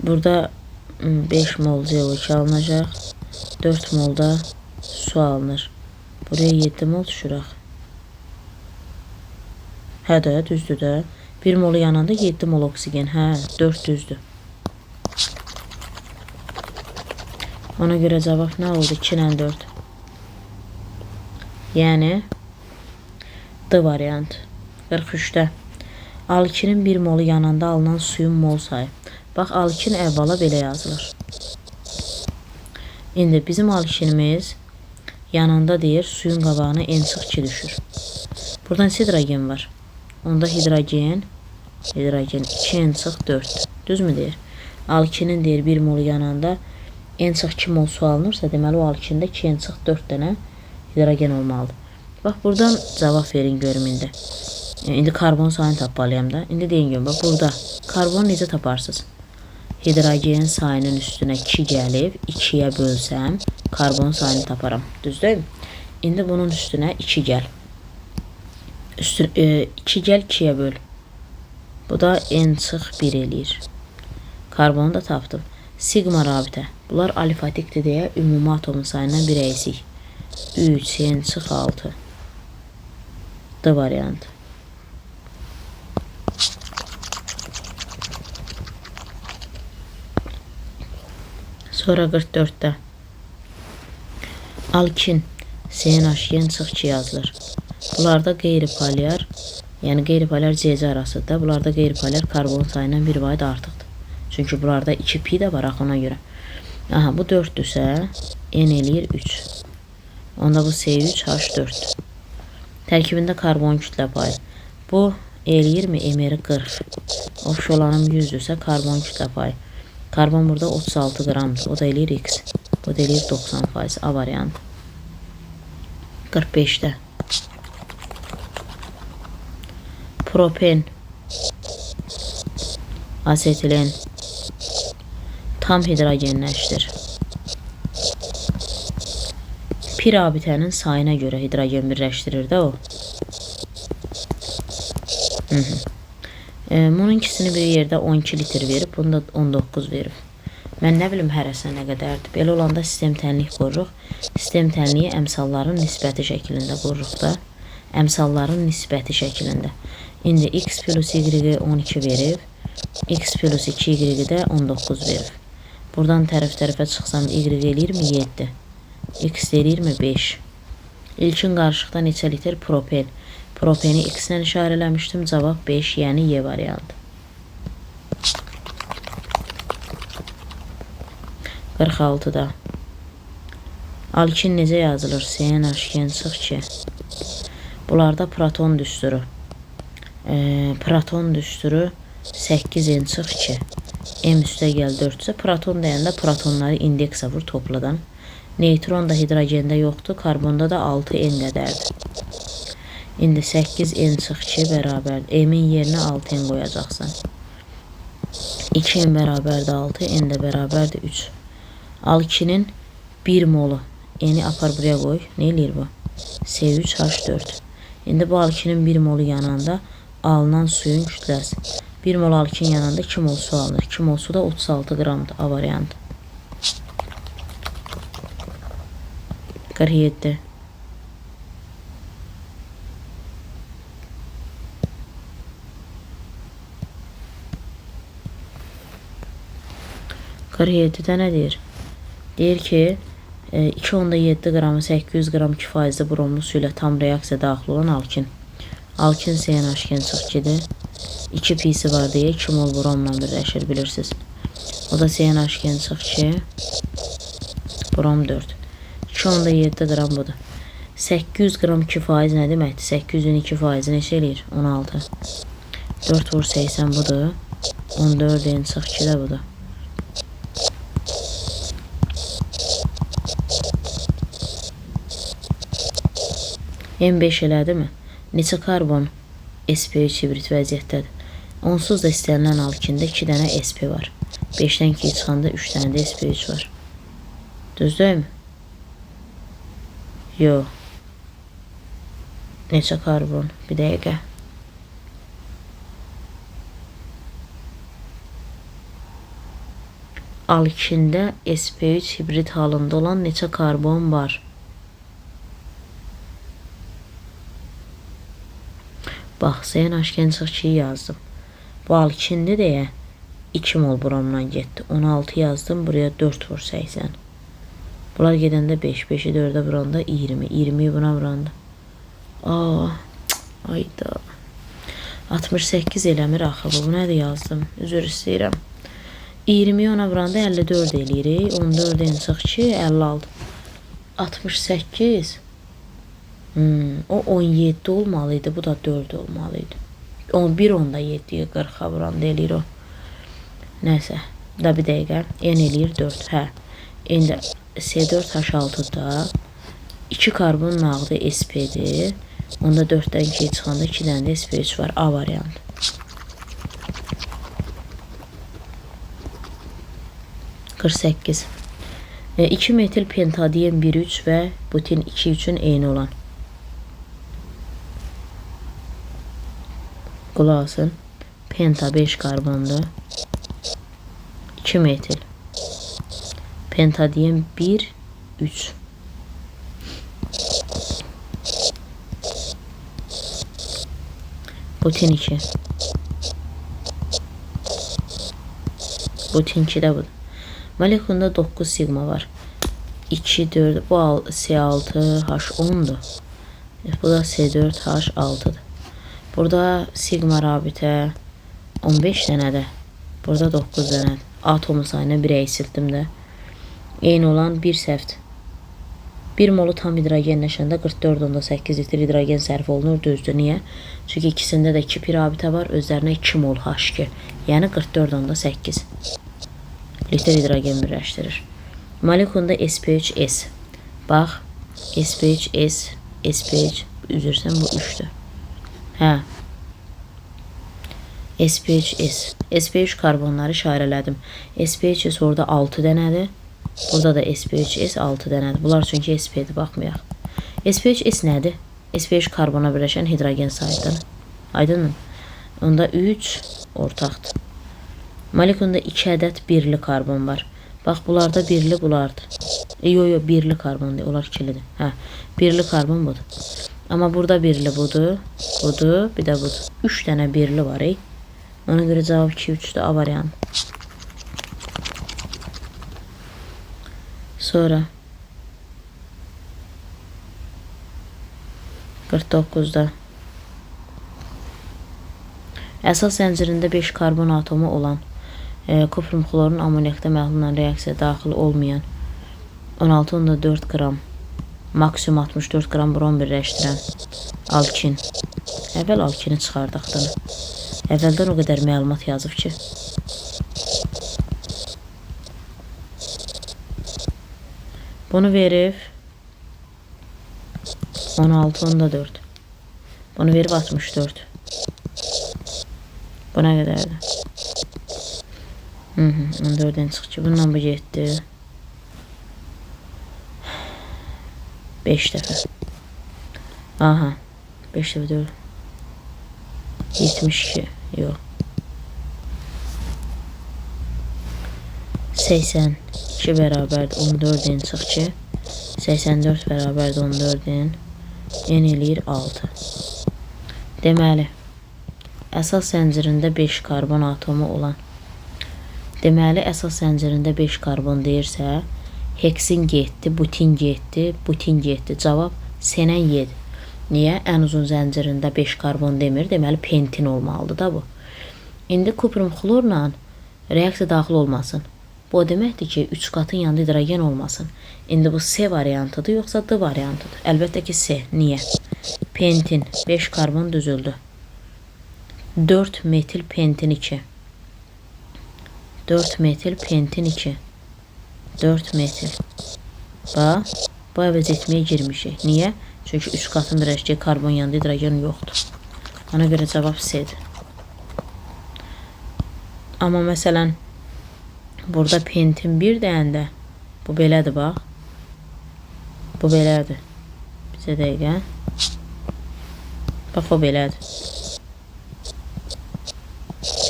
Burada 5 mol CO2 alınacaq. 4 mol da su alınır. Buraya 7 mol düşürək. Hə də, düzdür də. 1 molu yanında 7 mol oksigen. Hə, 4 düzdür. Ona görə cavab nə oldu? 2 ilə 4. Yəni D variant. 43'də. Alkinin 1 molu yanında alınan suyun mol sayı. Bax, alkin əvvəla belə yazılır. İndi bizim alkinimiz yanında deyir, suyun qabağına N-2 düşür. Buradan hidrogen var. Onda hidrogen 2N-4. Düzmü deyir? Alkinin deyir 1 molu yanında N-2 mol su alınırsa, deməli o alkində 2N-4 dənə hidrogen olmalıdır. Bax, buradan cavab verin görüm indi. İndi karbon sayını tapmalıyam da. İndi deyin görüm, bax burada karbon necə taparsınız? Hidrogen sayının üstünə 2 gəlib 2'yə bölsəm karbon sayını taparam. Düzdür? İndi bunun üstünə 2 gəl. 2 gəl 2'yə böl. Bu da N-1 eləyir. Karbonu da tapdım. Sigma rabitə. Bunlar alifatikdir deyə ümumi atomun sayından bir əksik. 3 N-6. D variantı. Sonra 44'də. Alkin, CNH sıx 2 yazılır. Bunlarda qeyri-polyar, yəni qeyri-polyar CC arasıdır. Bunlarda qeyri-polyar karbon sayından 1 vahid artıqdır. Çünki bunlarda 2 pi də var axı ona görə. Aha, bu 4-dürsə, N eləyir 3. Onda bu C3H4'dür. Tərkibində karbon kütlə payı. Bu eləyir mi? Emeri 40. Oxşolanım 100-dürsə karbon kütlə payı. Karbon burada 36 qramdır. O da eləyir X. Bu da eləyir 90%. A variantı. 45'də. Propen, asetilen tam hidrogenləşdir. Pi rabitənin sayına görə hidrogen birləşdirir də o. Bunun ikisini bir yerdə 12 litr verib, bunda 19 verib. Mən nə bilim hərəsinə nə qədərdir. Belə olanda sistem tənlik qururuq. Sistem tənliyi əmsalların nisbəti şəklində qururuq da. Əmsalların nisbəti şəklində. İndi x plus y 12 verib, x plus 2y də 19 verib. Buradan tərəf-tərəfə çıxsam y eləyir mi? 7. X eləyir mi? 5. İlkin qarışıqda neçə litr propen? Propeni x-lə işarələmişdim. Cavab 5, yəni Y variantı. 46'da. Alkin necə yazılır? CNH sıx 2. Bunlarda proton düsturu. Proton düsturu 8N sıx 2. M üstə gəl 4 isə proton deyəndə protonları indeksə vur topladan. Neutron da hidrogende yoxdur. Karbonda da 6N qədərdir. İndi 8N sıx 2 bərabərdir. M'in yerinə 6N qoyacaqsan. 2N bərabərdir 6, N də bərabərdir 3. Alkinin 1 molu. N'ni apar buraya qoy. Ne eləyir bu? C3H4. İndi bu alkinin 1 molu yananda alınan suyun kütləsi. 1 mol alkin yananda 2 mol su alınır. 2 mol su da 36 qramdır. A variantı. 47. nə deyir? Deyir ki 2,7 qramı 800 qram 2% bromlu su ilə tam reaksiya daxil olan alkin. Alkin CNH sıx 2-dir. 2 pisi var deyə 2 mol bromla birləşir, bilirsiniz. O da CNH sıx 2, brom 4. 2,7 qram budur. 800 qram 2% nə deməkdir? 800'ün 2% neçə eləyir? 16. 4 vur 80 budur. 14 N sıx 2 də budur. M5 elədi mi? Neçə karbon sp3 hibrid vəziyyətdədir? Onsuz da istənilən alkində 2 dənə sp var. 5-dən 2 çıxanda 3 dənə də sp3 var. Düz deyil mi? Yox. Neçə karbon? Bir dəqiqə. Alkində sp3 hibrid halında olan neçə karbon var? Bax, CNH sıx 2 yazdım. Bu alkindir deyə 2 mol bromdan getdi. 16 yazdım. Buraya 4 vur 80. Bunlar gedəndə 5. 5'i 4'e vuranda 20. 20'yi buna vuranda. Ayda. 68 eləmir axı. Bu nədir yazdım? Üzr istəyirəm. 20'yi ona vuranda 54 eləyirik. 14 N sıx 2, 56. 68. O 17 olmalıydı. Bu da 4 olmalıydı. 11 onda 7'yi 40'a vuranda eləyir o. Nəysə. Da bir dəqiqə. N eləyir 4. Hə. İndi C4H6'da 2 karbon nağdı sp''dir. Onda 4'dən 2'ye çıxanda 2 dənə də sp3 var. A variantı. 48. 2 metil pentadiyen 1,3 və butin 2,3'ün eyni olan. Qulaq asın. Penta 5 karbondur. 2 metil. Pentadiyen 1, 3. Butin 2. Butin 2 də budur. Molekulunda 9 sigma var. 2, 4, bu C6H10'dur. Bu da C4H6'dır. Burada sigma rabitə 15 dənədir. Burada 9 dənədir. Atomu sayına 1 eksiltdim də. Eyni olan 1 səhvdir. 1 molu tam hidrogenləşəndə 44.8 litr hidrogen sərf olunur, düzdür. Niyə? Çünki ikisində də 2 pi rabitə var, özlərinə 2 mol H2, yəni 44.8 litr hidrogen birləşdirir. Molekulunda sp3s. Bax, sp3s, sp3, üzürsən bu 3'dür. Hə. sp3s. sp3 karbonları işarələdim. sp3s orada 6 dənədir. Burada da sp3s 6 dənədir. Bunlar çünki sp-dir, baxmayaq. sp3s nədir? sp3 karbona birləşən hidrogen sayıdır. Aydınmı? Onda 3 ortaqdır. Molekulunda 2 ədəd birli karbon var. Bax, bunlarda birli, bunlardır. Yo, birli karbon deyil, onlar ikilidir. Hə, birli karbon budur. Amma burada birli budur, budur, bir də budur. 3 dənə birli var, Ona görə cavab 2-3'də A variantı. Sonra 49'da əsas zəncirində 5 karbon atomu olan kuprum xlorun amoniakda məhlulla reaksiya daxil olmayan 16.4 qram maksimum 64 qram brom birləşdirən alkin. Əvvəl alkini çıxardaq da. Əvvəldən o qədər məlumat yazıb ki. Bunu verib 16.4. Bunu verib 64. Bu nə qədərdir? 14'den çıx ki, bundan bu getdi. 5 dəfə. Aha. 5 dəfə 4. 72. Yox. 82 bərabərdir 14'den çıx ki. 84 bərabərdir 14'den. N eləyir 6. Deməli, əsas zəncirində 5 karbon atomu olan. Deməli, əsas zəncirində 5 karbon deyirsə, heksin getdi, butin getdi, butin getdi. Cavab C-lə Y-dir. Niyə? Ən uzun zəncirində 5 karbon demir, deməli pentin olmalıdır da bu. İndi kuprum xlorla reaksiya daxil olmasın. Bu o deməkdir ki, 3 qatın yanında hidrogen olmasın. İndi bu C variantıdır, yoxsa D variantıdır? Əlbəttə ki C. Niyə? Pentin 5 karbon düzüldü. 4 metil pentin 2. 4 metil pentin 2. 4 metil. Bax, bu əvəz etməyə girmişik. Niyə? Çünki 3 qatın birləşdiyi karbon yanında hidrogen yoxdur. Ona görə cavab C-dir. Amma məsələn, burada pentin 1 deyəndə, bu belədir, bax. Bu belədir. Bizə dəqiqə. Bax, o belədir.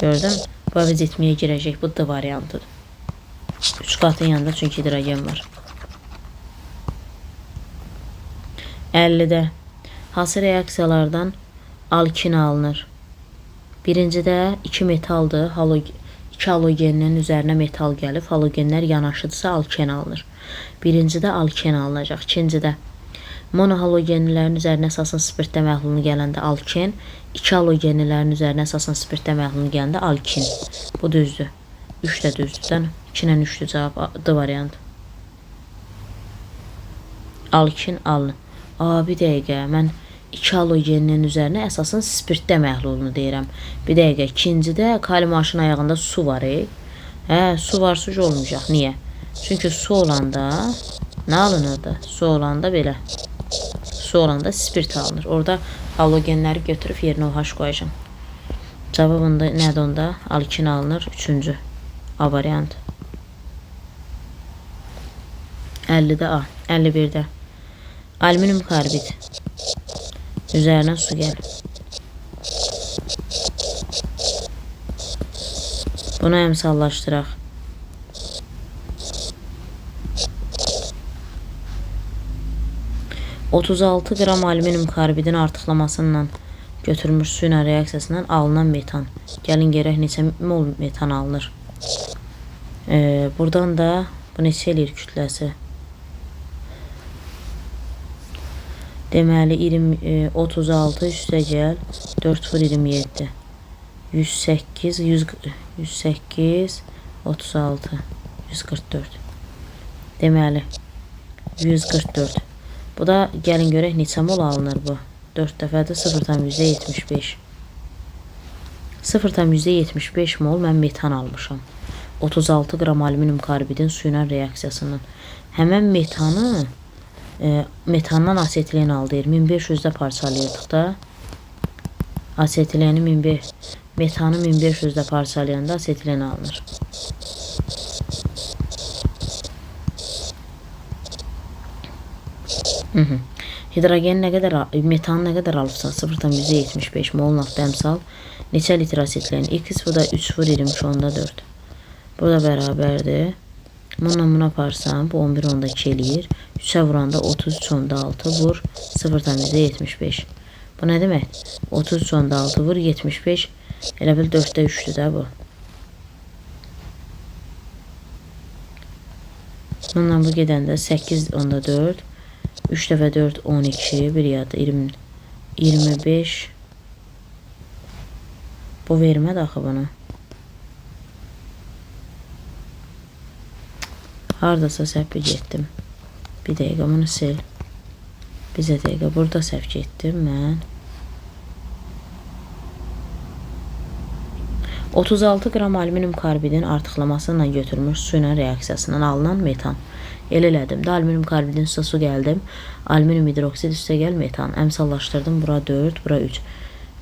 Gördün? Bu əvəz etməyə girəcək. Bu D variantıdır. 3 qatın yanında çünki hidrogen var. 50'də hansı reaksiyalardan alkin alınır? Birincidə 2 metaldır. 2 halogenin üzərinə metal gəlib. Halogenlər yanaşıdırsa alken alınır. Birincidə alken alınacaq. İkincidə monohalogenlərin üzərinə əsasən spirtdə məhlulunu gələndə alken. 2 halogenlərin üzərinə əsasən spirtdə məhlulunu gələndə alkin. Bu düzdür. 3 də düzdür. 2 ilə 3'dür cavab D variantı. Alkin alınır. Bir dəqiqə, mən 2 halogenin üzərinə əsasən spirtdə məhlulunu deyirəm. Bir dəqiqə, ikincidə kalium H-ın ayağında su var. Su varsız olmayacaq. Niyə? Çünki su olanda nə alınırdı? Su olanda belə. Su olanda spirt alınır. Orada halogenləri götürüb yerinə o H qoyacağım. Cavabında nədir onda? Alkin alınır. 3-cü A variantı. 50'də A. 51'də. Alüminyum karbid. Üzərinə su gəlir. Bunu əmsallaşdıraq. ...36 qram alüminyum karbidin artıqlamasından götürülmüş su ilə reaksiyasından alınan metan. Gəlin görək neçə mol metan alınır. Buradan da bu neçə eləyir kütləsi? Deməli 36 üstə gəl 4 vur 27. 108 36 144. Deməli 144. Bu da gəlin görək neçə mol alınır bu. 4 dəfədir 0,75. 0,75 mol mən metan almışam. 36 qram alüminium karbidin suyla reaksiyasından. Həmən metanı metandan asetilen aldı. 1500-də parçalayırdıq da. Asetileni metanı 1500-də parçalayanda asetilen alınır. Hidrogen nə qədər, metan nə qədər alıbsa 0,75 mol nafta əmsal neçə litr asetilen? X bu da 3 vur 22,4. Bu da bərabərdir. Bununla buna aparsam bu 11,2 eləyir. 3'ə vuranda 33,6 vur 0,75. Bu nə demək? 33,6 vur 75. Elə bil 4'də 3'dür də bu. Bununla bu gedəndə 8,4. 3 dəfə 4 12 bir yada 20 25. Bu vermədi axı bana. Hardasa səhv getdim. Bir dəqiqə bunu sil. Bizə dəqiqə burada səhv getdim mən. 36 qram alüminium karbidin artıqlamasıyla götürmüş suyla reaksiyasından alınan metan. El elədim. Da alüminium karbidin üstə su gəldim. Alüminium hidroksid üstə gəl metan. Əmsallaşdırdım. Bura 4, bura 3.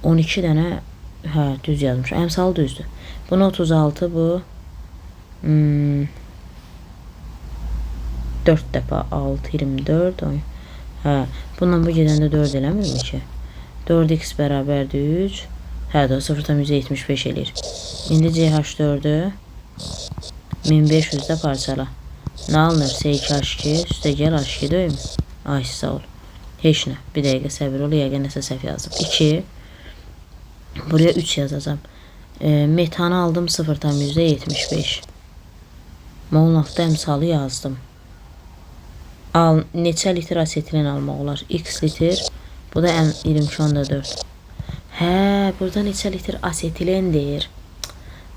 12 dənə düz yazmış. Əmsal düzdür. Bunu 36 bu 4 dəfə 6 24 10. Bundan bu gedəndə 4 eləmirmi ki? 4x bərabərdir 3. Da 0,75 eləyir. İndi CH4'ü 1500'də parçala. Nə alınır? S2H2 üstə gəl H2 deyim. Ay sağ ol. Heç nə. Bir dəqiqə səbir ol. Yəqin nəsə səhv yazıb. 2. Buraya 3 yazacağım. Metanı aldım 0,75. Mol nafta əmsalı yazdım. Neçə litr asetilen almaq olar? X litr. Bu da 22,4. Burada neçə litr asetilen deyir.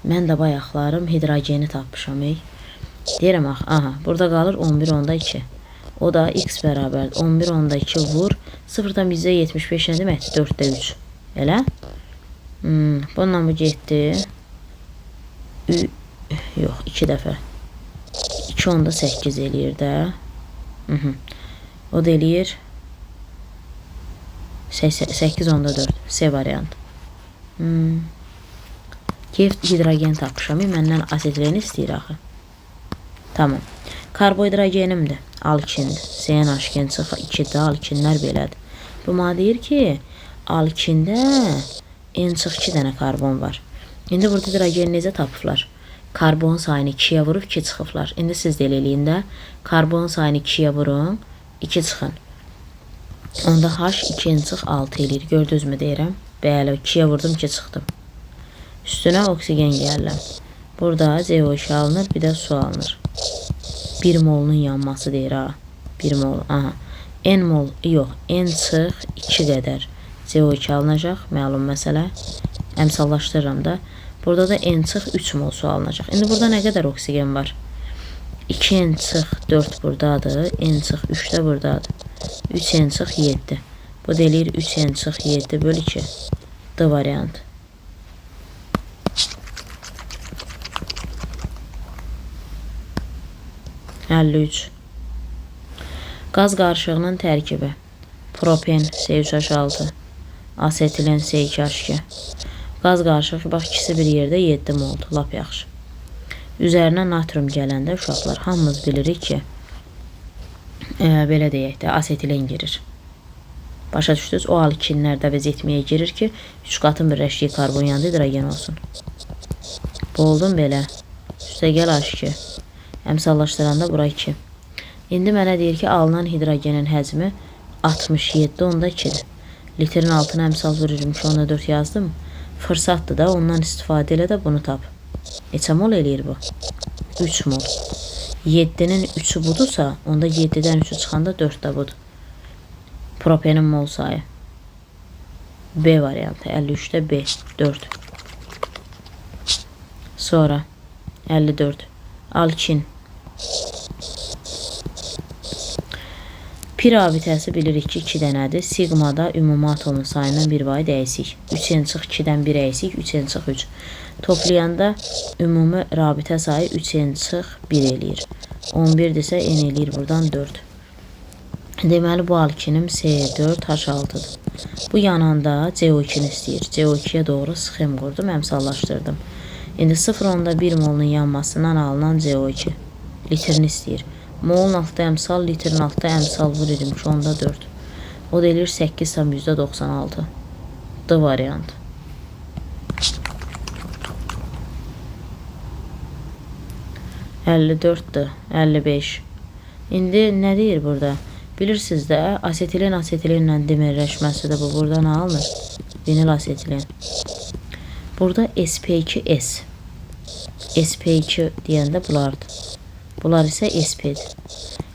Mən də bayaqlarım hidrogeni tapmışam. Deyirəm aha, burada qalır 11,2. O da x bərabər 11,2 vur 0,75 nə deməkdir? 4'də 3. Elə? Bununla bu getdi. Yox, 2 dəfə. 2,8 eləyir də. O da eləyir 8,4. C variant. Keyf hidrogen tapmışam. Məndən asetileni istəyir axı. Tamam. Karbohidrogenimdir. Alkindir. CNH çıx 2'də alkinlər belədir. Bu mənə deyir ki, alkində en çıx 2 dənə karbon var. İndi burada hidrogeni necə tapıblar? Karbon sayını 2'yə vurub 2 çıxıblar. İndi siz də eləyin də karbon sayını 2'yə vurun, 2 çıxın. Onda H 2'nin çıx 6 eləyir. Gördünüzmü deyirəm? Bəli, 2'yə vurdum 2 çıxdım. Üstünə oksigen gəlirəm. Burada CO2 alınır, bir də su alınır. 1 molunun yanması deyir ha. 1 mol. Aha. N mol yox. N çıx 2 qədər CO2 alınacaq. Məlum məsələ. Əmsallaşdırıram da. Burada da N çıx 3 mol su alınacaq. İndi burada nə qədər oksigen var? 2 N çıx 4 buradadır. N çıx 3 də buradadır. 3 N çıx 7. Bu deyir 3 N çıx 7 böl 2. D variant. Qaz qarışığının tərkibi. Propen C3H6, asetilen C2H2. Qaz qarışığı bax ikisi bir yerdə 7 moldur. Lap yaxşı. Üzərinə natrium gələndə uşaqlar hamımız bilirik ki, belə deyək də asetilen girir. Başa düşdünüz? O alkinlər də vəziyyətməyə girir ki, 3 qatın birləşdiyi karbon yanında hidrogen olsun. Bu oldun belə. Üstə gəl H2. Əmsallaşdıranda bura 2. İndi mənə deyir ki, alınan hidrogenin həcmi 67,2-dir. Litrin altına əmsal vururum ki, 4 yazdım. Fırsatdır da, ondan istifadə elə də bunu tap. Neçə mol eləyir bu? 3 mol. 7'nin 3'ü budursa, onda 7'dən 3'ü çıxanda 4 də budur. Propenin mol sayı. B variantı 53'te B 4. Sonra 54. Alkin. Pi rabitəsi bilirik ki 2 dənədir. Sigmada ümumi atomun sayından 1 vay dəyişik. 3n çıx 2-dən 1 əksik, 3n çıx 3. Toplayanda ümumi rabitə sayı 3n çıx 1 eləyir. 11-dirsə n eləyir buradan 4. Deməli bu alkinim C4H6-dır. Bu yananda CO2-ni istəyir. CO2-yə doğru sxem qurdum, əmsallaşdırdım. İndi 0,1 molun yanmasından alınan CO2 litrini istəyir. Molun altda əmsal, litrin altda əmsal vururum ki, onda 4. O da eləyir 8,96. D variant. %54'dür, 55. İndi nə deyir burada? Bilirsiniz də, asetilinlə dimerləşməsi də bu buradan alınır. Vinil asetilin. Burada sp2s. sp2 deyəndə bulardır. Bunlar isə sp-dir.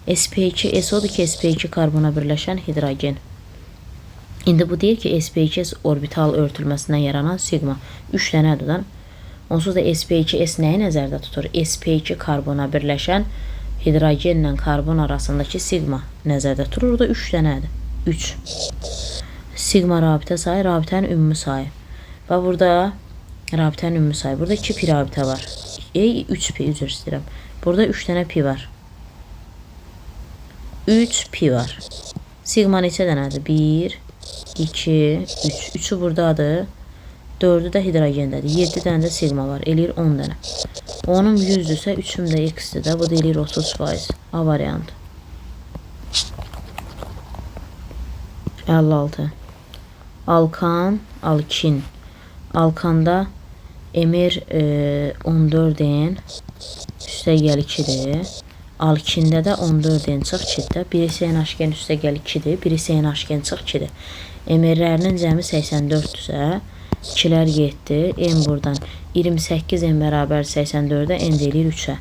sp2s odur ki, sp2 karbona birləşən hidrogen. İndi bu deyir ki, sp2s orbital örtülməsindən yaranan sigma 3 dənədir də. Onsuz da sp2s nəyi nəzərdə tutur? sp2 karbona birləşən hidrogenlə karbon arasındakı sigma nəzərdə tutur. Orada 3 dənədir. 3. Sigma rabitə sayı, rabitənin ümumi sayı. Və burada rabitənin ümumi sayı. Burada 2 pi rabitə var. 3 pi, üzr istəyirəm. Burada 3 dənə pi var. 3 pi var. Sigma neçə dənədir? 1, 2, 3. 3'ü buradadır. 4'ü də hidrogendədir. 7 dənə də sigma var. Eləyir 10 dənə. Onun 100'dürsə 3'üm də x-dir də. Bu da eləyir 30%. A variantı. 56. Alkan, alkin. Alkanda emir 14'in üstə gəl 2'dir. Alkində də 14'in çıx 2'dir. Birisi NH-gen üstə gəl 2'dir. Birisi NH-gen çıx 2'dir. Emirlərinin cəmi 84'dürsə 2'lər 7. N buradan 28 n bərabər 84'ə n deyilir 3'ə.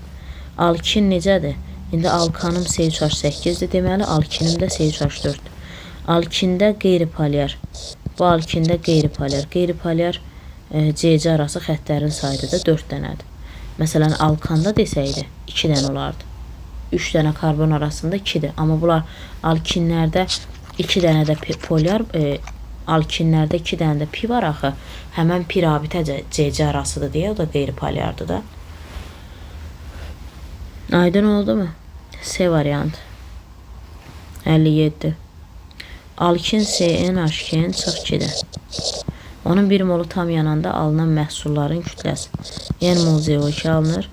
Alkin necədir? İndi alkanım C3H8'dir. Deməli alkinim də C3H4'dür. Alkində qeyri-polyar. Bu alkində qeyri-polyar. Qeyri-polyar C-C arası xəttlərin sayıdır da 4 dənədir. Məsələn, alkanda desəydi 2 dənə olardı. 3 dənə karbon arasında 2'dir. Amma bunlar alkinlərdə 2 dənə də polyar, alkinlərdə 2 dənə də pi var axı. Həmən pi rabitə C-C arasıdır deyə, o da qeyri-polyardır da. Aydın oldu mu? C variant. 57. Alkin CNH2-nin çıx 2'dir. Onun 1 molu tam yananda alınan məhsulların kütləsi. N mol CO2 alınır.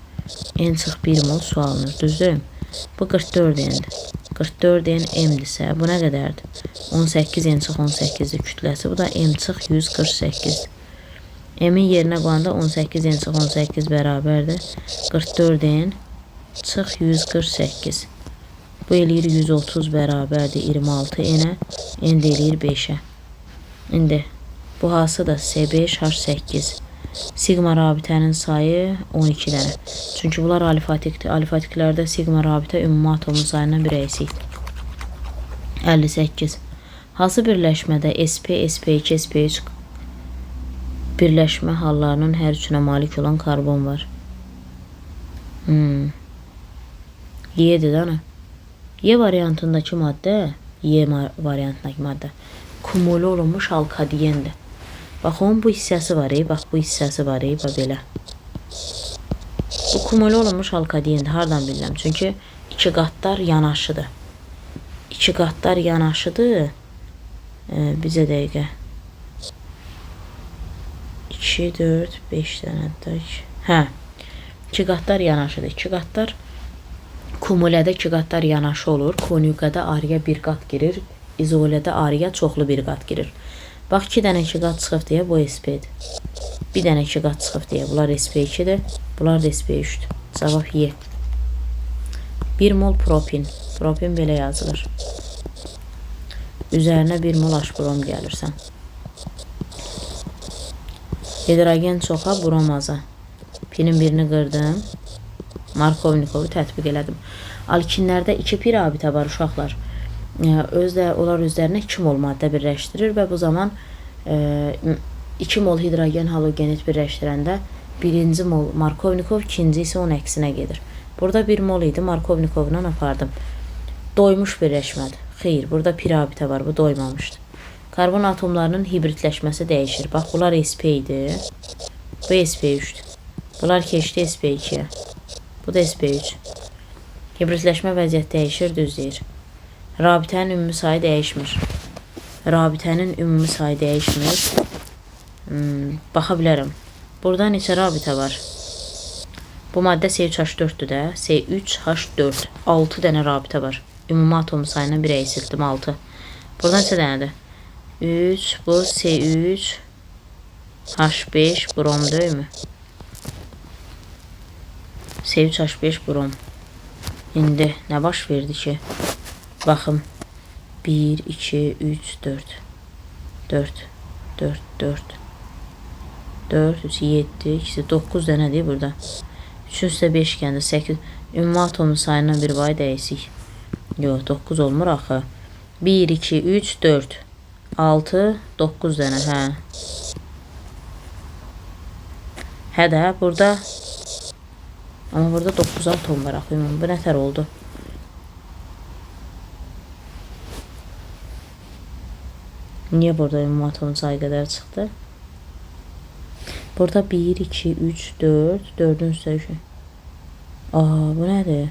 N çıx 1 mol su alınır. Düzdür? Bu 44 N'dir. 44 N M'dirsə bu nə qədərdir? 18 N çıx 18'dir kütləsi. Bu da M çıx 148'dir. M'in yerinə qoyanda 18 N çıx 18 bərabərdir. 44 N çıx 148. Bu eləyir 130 bərabərdir 26 N'ə. N də eləyir 5'ə. İndi bu hasıdır C5H8. Sigma rabitənin sayı 12 dənə. Çünki bunlar alifatikdir. Alifatiklərdə sigma rabitə ümumi atomun sayından bir əksik. 58. Hansı birləşmədə sp, sp2, sp3 birləşmə hallarının hər üçünə malik olan karbon var? Y-dir də nə? Y variantındakı maddə, Y variantındakı maddə kumule olunmuş alkadiyendir. Bax onun bu hissəsi var, bax bu hissəsi var, bax belə. Bu kumule olunmuş alkadiyendir. Hardan bilirəm? Çünki 2 qatlar yanaşıdır. 2 qatlar yanaşıdır. Bizə dəqiqə. 2, 4, 5 dənə. Hə. 2 qatlar yanaşıdır. 2 qatlar kumulədə 2 qatlar yanaşı olur. Konjugada araya bir qat girir. İzolədə araya çoxlu bir qat girir. Bax 2 dənə 2 qat çıxıb deyə bu sp-dir. 1 dənə 2 qat çıxıb deyə bunlar sp2'dir. Bunlar da sp3'dür. Cavab Y. 1 mol propin. Propin belə yazılır. Üzərinə 1 mol H-brom gəlirsən. Hidrogen çoxa, brom aza. Pinin birini qırdım. Markovnikovu tətbiq elədim. Alkinlərdə 2 pi rabitə var uşaqlar. Onlar özlərinə 2 mol maddə birləşdirir və bu zaman 2 mol hidrogen halogenit birləşdirəndə birinci mol Markovnikov, ikinci isə onun əksinə gedir. Burada 1 mol idi, Markovnikovla apardım. Doymuş birləşmədir. Xeyr, burada pirabitə var, bu doymamışdı. Karbon atomlarının hibridləşməsi dəyişir. Bax, bunlar sp idi. Bu sp3'dür. Bunlar keçdi sp2'yə. Bu da sp3. Hibridləşmə vəziyyət dəyişir, düz deyir. Rabitənin ümumi sayı dəyişmir. Rabitənin ümumi sayı dəyişmir. Baxa bilərəm. Burada neçə rabitə var? Bu maddə C3H4'dür də. C3H4. 6 dənə rabitə var. Ümumi atom sayına 1'ə eksiltdim 6. Buradan neçə dənədir? 3. Bu C3 H5 brom deyilmi? C3H5 brom. İndi nə baş verdi ki? Baxım. 1, 2, 3, 4. 4, 4, 4. 4, 3, 7, 2, 9 dənədir burada. 3 üstə 5 gəndə 8. Ümumi atomun sayından bir vay dəyişik. Yox, 9 olmur axı. 1, 2, 3, 4. 6, 9 dənə, hə. Hə də, burada. Amma burada 9 atom var axı. Bu nətər oldu? Niyə burada ümumi atomun sayı qədər çıxdı? Burada 1, 2, 3, 4. 4'ün üstə 3. Bu nədir?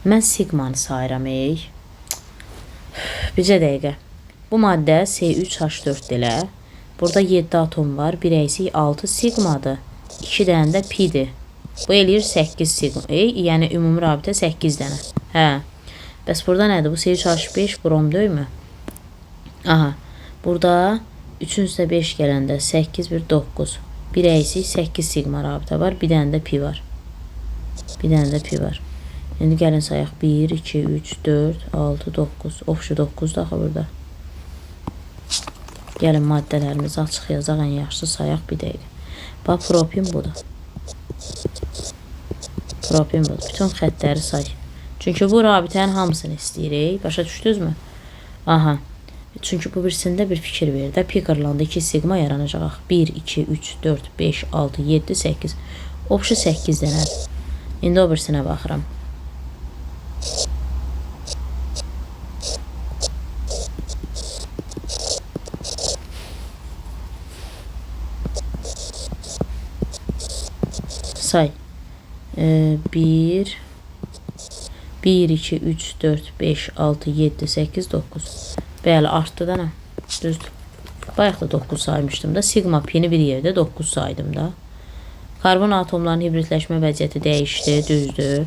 Mən sigmanı sayıram, Bircə dəqiqə. Bu maddə C3H4 ilə. Burada 7 atom var. 1 əksik 6 sigmadır. 2 dənə də pidir. Bu eləyir 8 sigma. Yəni ümumi rabitə 8 dənə. Hə. Bəs burada nədir? Bu C3H5 brom deyilmi? Aha. Burada 3'ün üstə 5 gələndə 8, 1, 9. 1 əksik 8 sigma rabitə var. Bir dənə də pi var. Bir dənə də pi var. İndi gəlin sayaq. 1, 2, 3, 4, 6, 9. Ofşu 9 da axı burada. Gəlin maddələrimizi açıq yazaq, ən yaxşı sayaq bir dəqiqə. Bax, propin budur. Propin budur. Bütün xəttləri say. Çünki bu rabitənin hamısını istəyirik. Başa düşdünüzmü? Aha. Çünki bu birisində bir fikir verir də. Pi qırılanda 2 sigma yaranacaq. 1, 2, 3, 4, 5, 6, 7, 8. Ofşu 8 dənədir. İndi o birisinə baxıram. Say. 1, 2, 3, 4, 5, 6, 7, 8, 9. Bəli, artdı da nə? Düzdür. Bayaq da 9 saymışdım da. Sigma pini bir yerdə 9 saydım da. Karbon atomlarının hibridləşmə vəziyyəti dəyişdi, düzdür.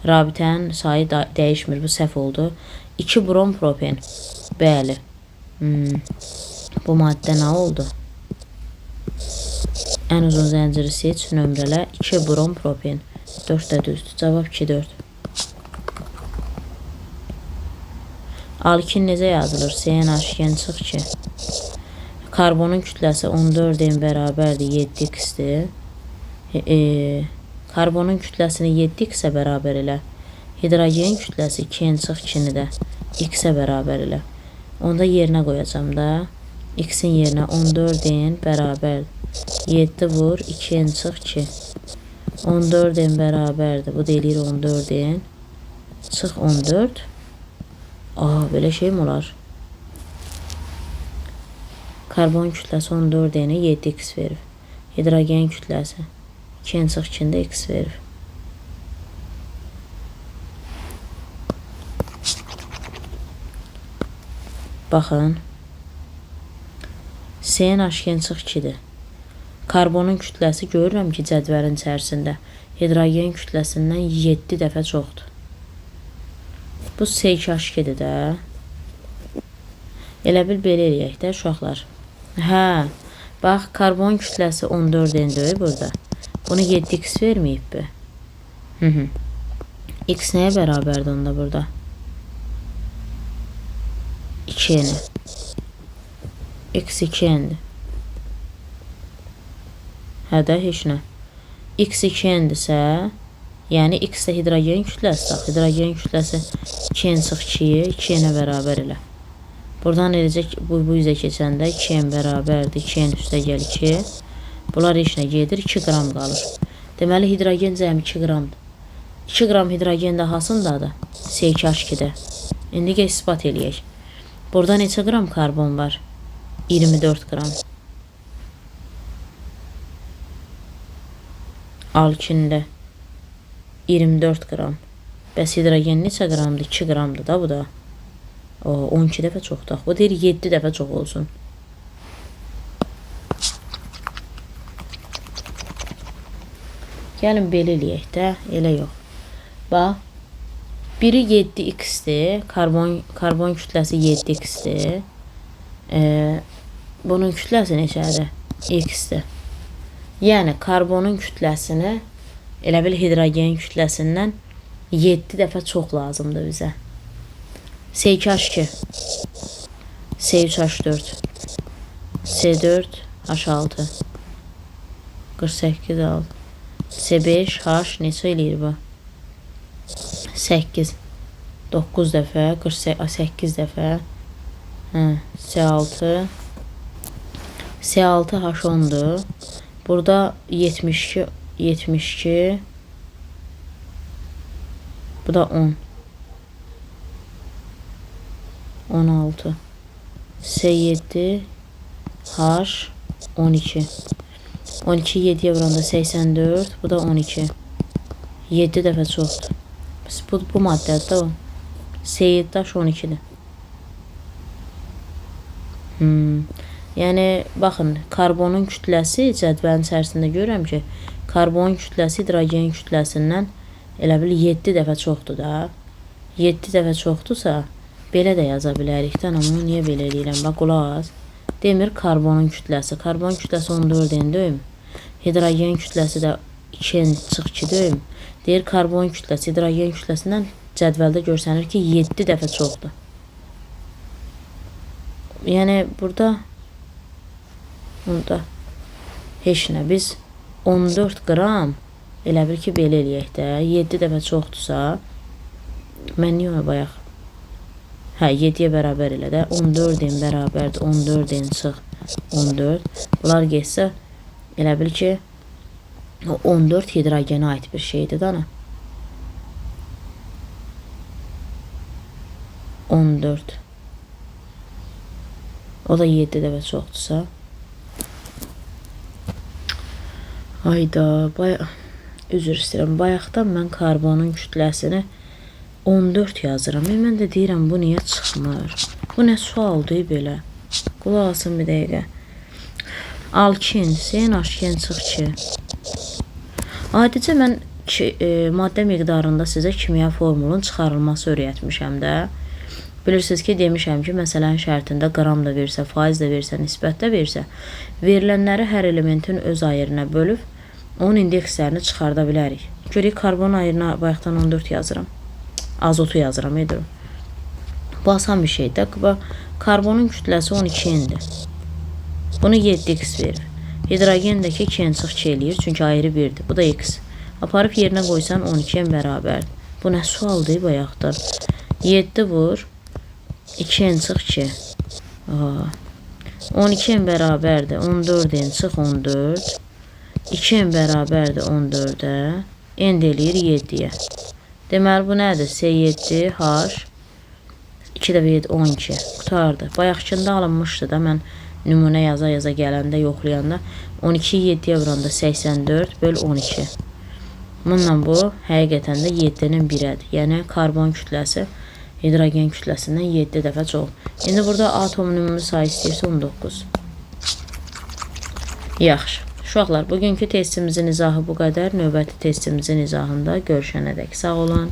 Rabitənin sayı dəyişmir, bu səhv oldu. 2 brom propen. Bəli. Bu maddə nə oldu? Ən uzun zənciri seç, nömrələ 2 brom propen. 4 də düzdür. Cavab 2, 4. Alkin necə yazılır? CnH2 çıx ki. Karbonun kütləsi 14-in bərabərdir, 7x-dir. Karbonun kütləsini 7x-ə bərabər elə. Hidrogen kütləsi 2-in çıx 2-ni də x-ə bərabər elə. Onda yerinə qoyacam da. X-in yerinə 14-in bərabər 7 vur 2-in çıx 2. 14-in bərabərdir. Bu da eləyir 14-in çıx 14. Belə şey mi olar? Karbon kütləsi 14-in 7x verir. Hidrogen kütləsi 2-in çıx 2-də x verir. Baxın. CnH2 çıx 2-dir. Karbonun kütləsi görürəm ki, cədvəlin içərisində hidrogen kütləsindən 7 dəfə çoxdur. Bu C2H2-dir də. Elə bil belə eləyək də uşaqlar. Hə. Bax, karbon kütləsi 14-in deyil burada. Bunu 7x verməyib mi? X nəyə bərabərdir onda burada? 2-ni. X 2-nidir. Hə də, heç nə. X 2-nidirsə, Yəni x də hidrogen kütləsi, hidrogen kütləsi 2n çıx 2-yi 2n-ə bərabər elə. Buradan eləcək bu üzə keçəndə 2n bərabərdir 2n üstəgəl 2. Bunlar heç nə gedir, 2 qram qalır. Deməli hidrogen cəmi 2 qramdır. 2 qram hidrogen də hasındadır? C2H2-də. İndi gəl isbat eləyək. Burada neçə qram karbon var? 24 qram. Alkində 24 qram. Bəs hidrogen neçə qramdır? 2 qramdır da bu da. O 12 dəfə çoxdur. Bu deyir 7 dəfə çox olsun. Gəlin belə eləyək də, elə yox. Bax, biri 7x-dir, karbon kütləsi 7x-dir. Bunun kütləsi neçədir? X-dir. Yəni, karbonun kütləsini elə bil hidrogen kütləsindən 7 dəfə çox lazımdır bizə. C2H2, C3H4, C4H6, 48 al. C5H neçə eləyir bu? 8, 9 dəfə, 48 dəfə. C6, C6H10'dur. Burada 72, 72, bu da 10. 16. S7 H 12. 12 7'ye vuranda 84. Bu da 12. 7 dəfə çoxdur. Bu maddədir o. S7 H 12'dir. Yəni baxın, karbonun kütləsi cədvəlin içərisində görürəm ki, karbonun kütləsi hidrogen kütləsindən elə bil 7 dəfə çoxdur da. 7 dəfə çoxdursa belə də yaza bilərik də, amma niyə belə eləyirəm? Bax, qulaq as. Demir karbonun kütləsi. Karbon kütləsi 14 döyüm. Hidrogen kütləsi də 2n çıx 2 döyüm. Deyir karbon kütləsi hidrogen kütləsindən cədvəldə görsənir ki, 7 dəfə çoxdur. Yəni burada heç nə. Biz 14 qram elə bil ki, belə eləyək də. 7 dəfə çoxdursa, mən niyə ona bayaq? Hə, 7-yə bərabər elə də. 14-in bərabərdir. 14-in çıx 14. Bunlar geçsə, elə bil ki, 14 hidrogenə ait bir şeydir da. 14. O da 7 dəfə çoxdursa. Ayda, üzr istəyirəm. Bayaqdan mən karbonun kütləsini 14 yazıram. Mən də deyirəm, bu niyə çıxmır? Bu nə sualdır belə? Qulaq asın bir dəqiqə. Alkin, CnH2 çıx 2. Adicə mən maddə miqdarında sizə kimya formulunun çıxarılması öyrətmişəm də. Bilirsiniz ki, demişəm ki, məsələnin şərtində qram da versə, faiz də versə, nisbət də versə, verilənləri hər elementin öz ayırına bölüb, onun indekslərini çıxarda bilərik. Görək, karbon ayırına bayaqdan 14 yazıram. Azotu yazıram, edirim. Bu asan bir şeydir. Karbonun kütləsi 12n'dir. Bunu 7x verir. Hidrogendəki 2n çıx 2 eləyir, çünki ayrı 1'dir. Bu da x. Aparıb yerinə qoysan 12n bərabərdir. Bu nə sualdır bayaqdan? 7 vur. 2n çıx 2. 12n bərabərdir. 14n çıx 14. 2n bərabərdir 14'ə. N eləyir 7'yə. Deməli, bu nədir? C7 H 2 dəfə 7 12. Qutardı. Bayaqkında alınmışdı da, mən nümunə yaza gələndə, yoxlayanda 12 7'yə vuranda 84 böl 12. Bununla bu həqiqətən də 7'nin 1'ədir. Yəni karbon kütləsi hidrogen kütləsindən 7 dəfə çox. İndi burada atomun ümumi sayı istəyirsə 19. Yaxşı. Uşaqlar, bugünkü testimizin izahı bu qədər. Növbəti testimizin izahında görüşənədək sağ olun.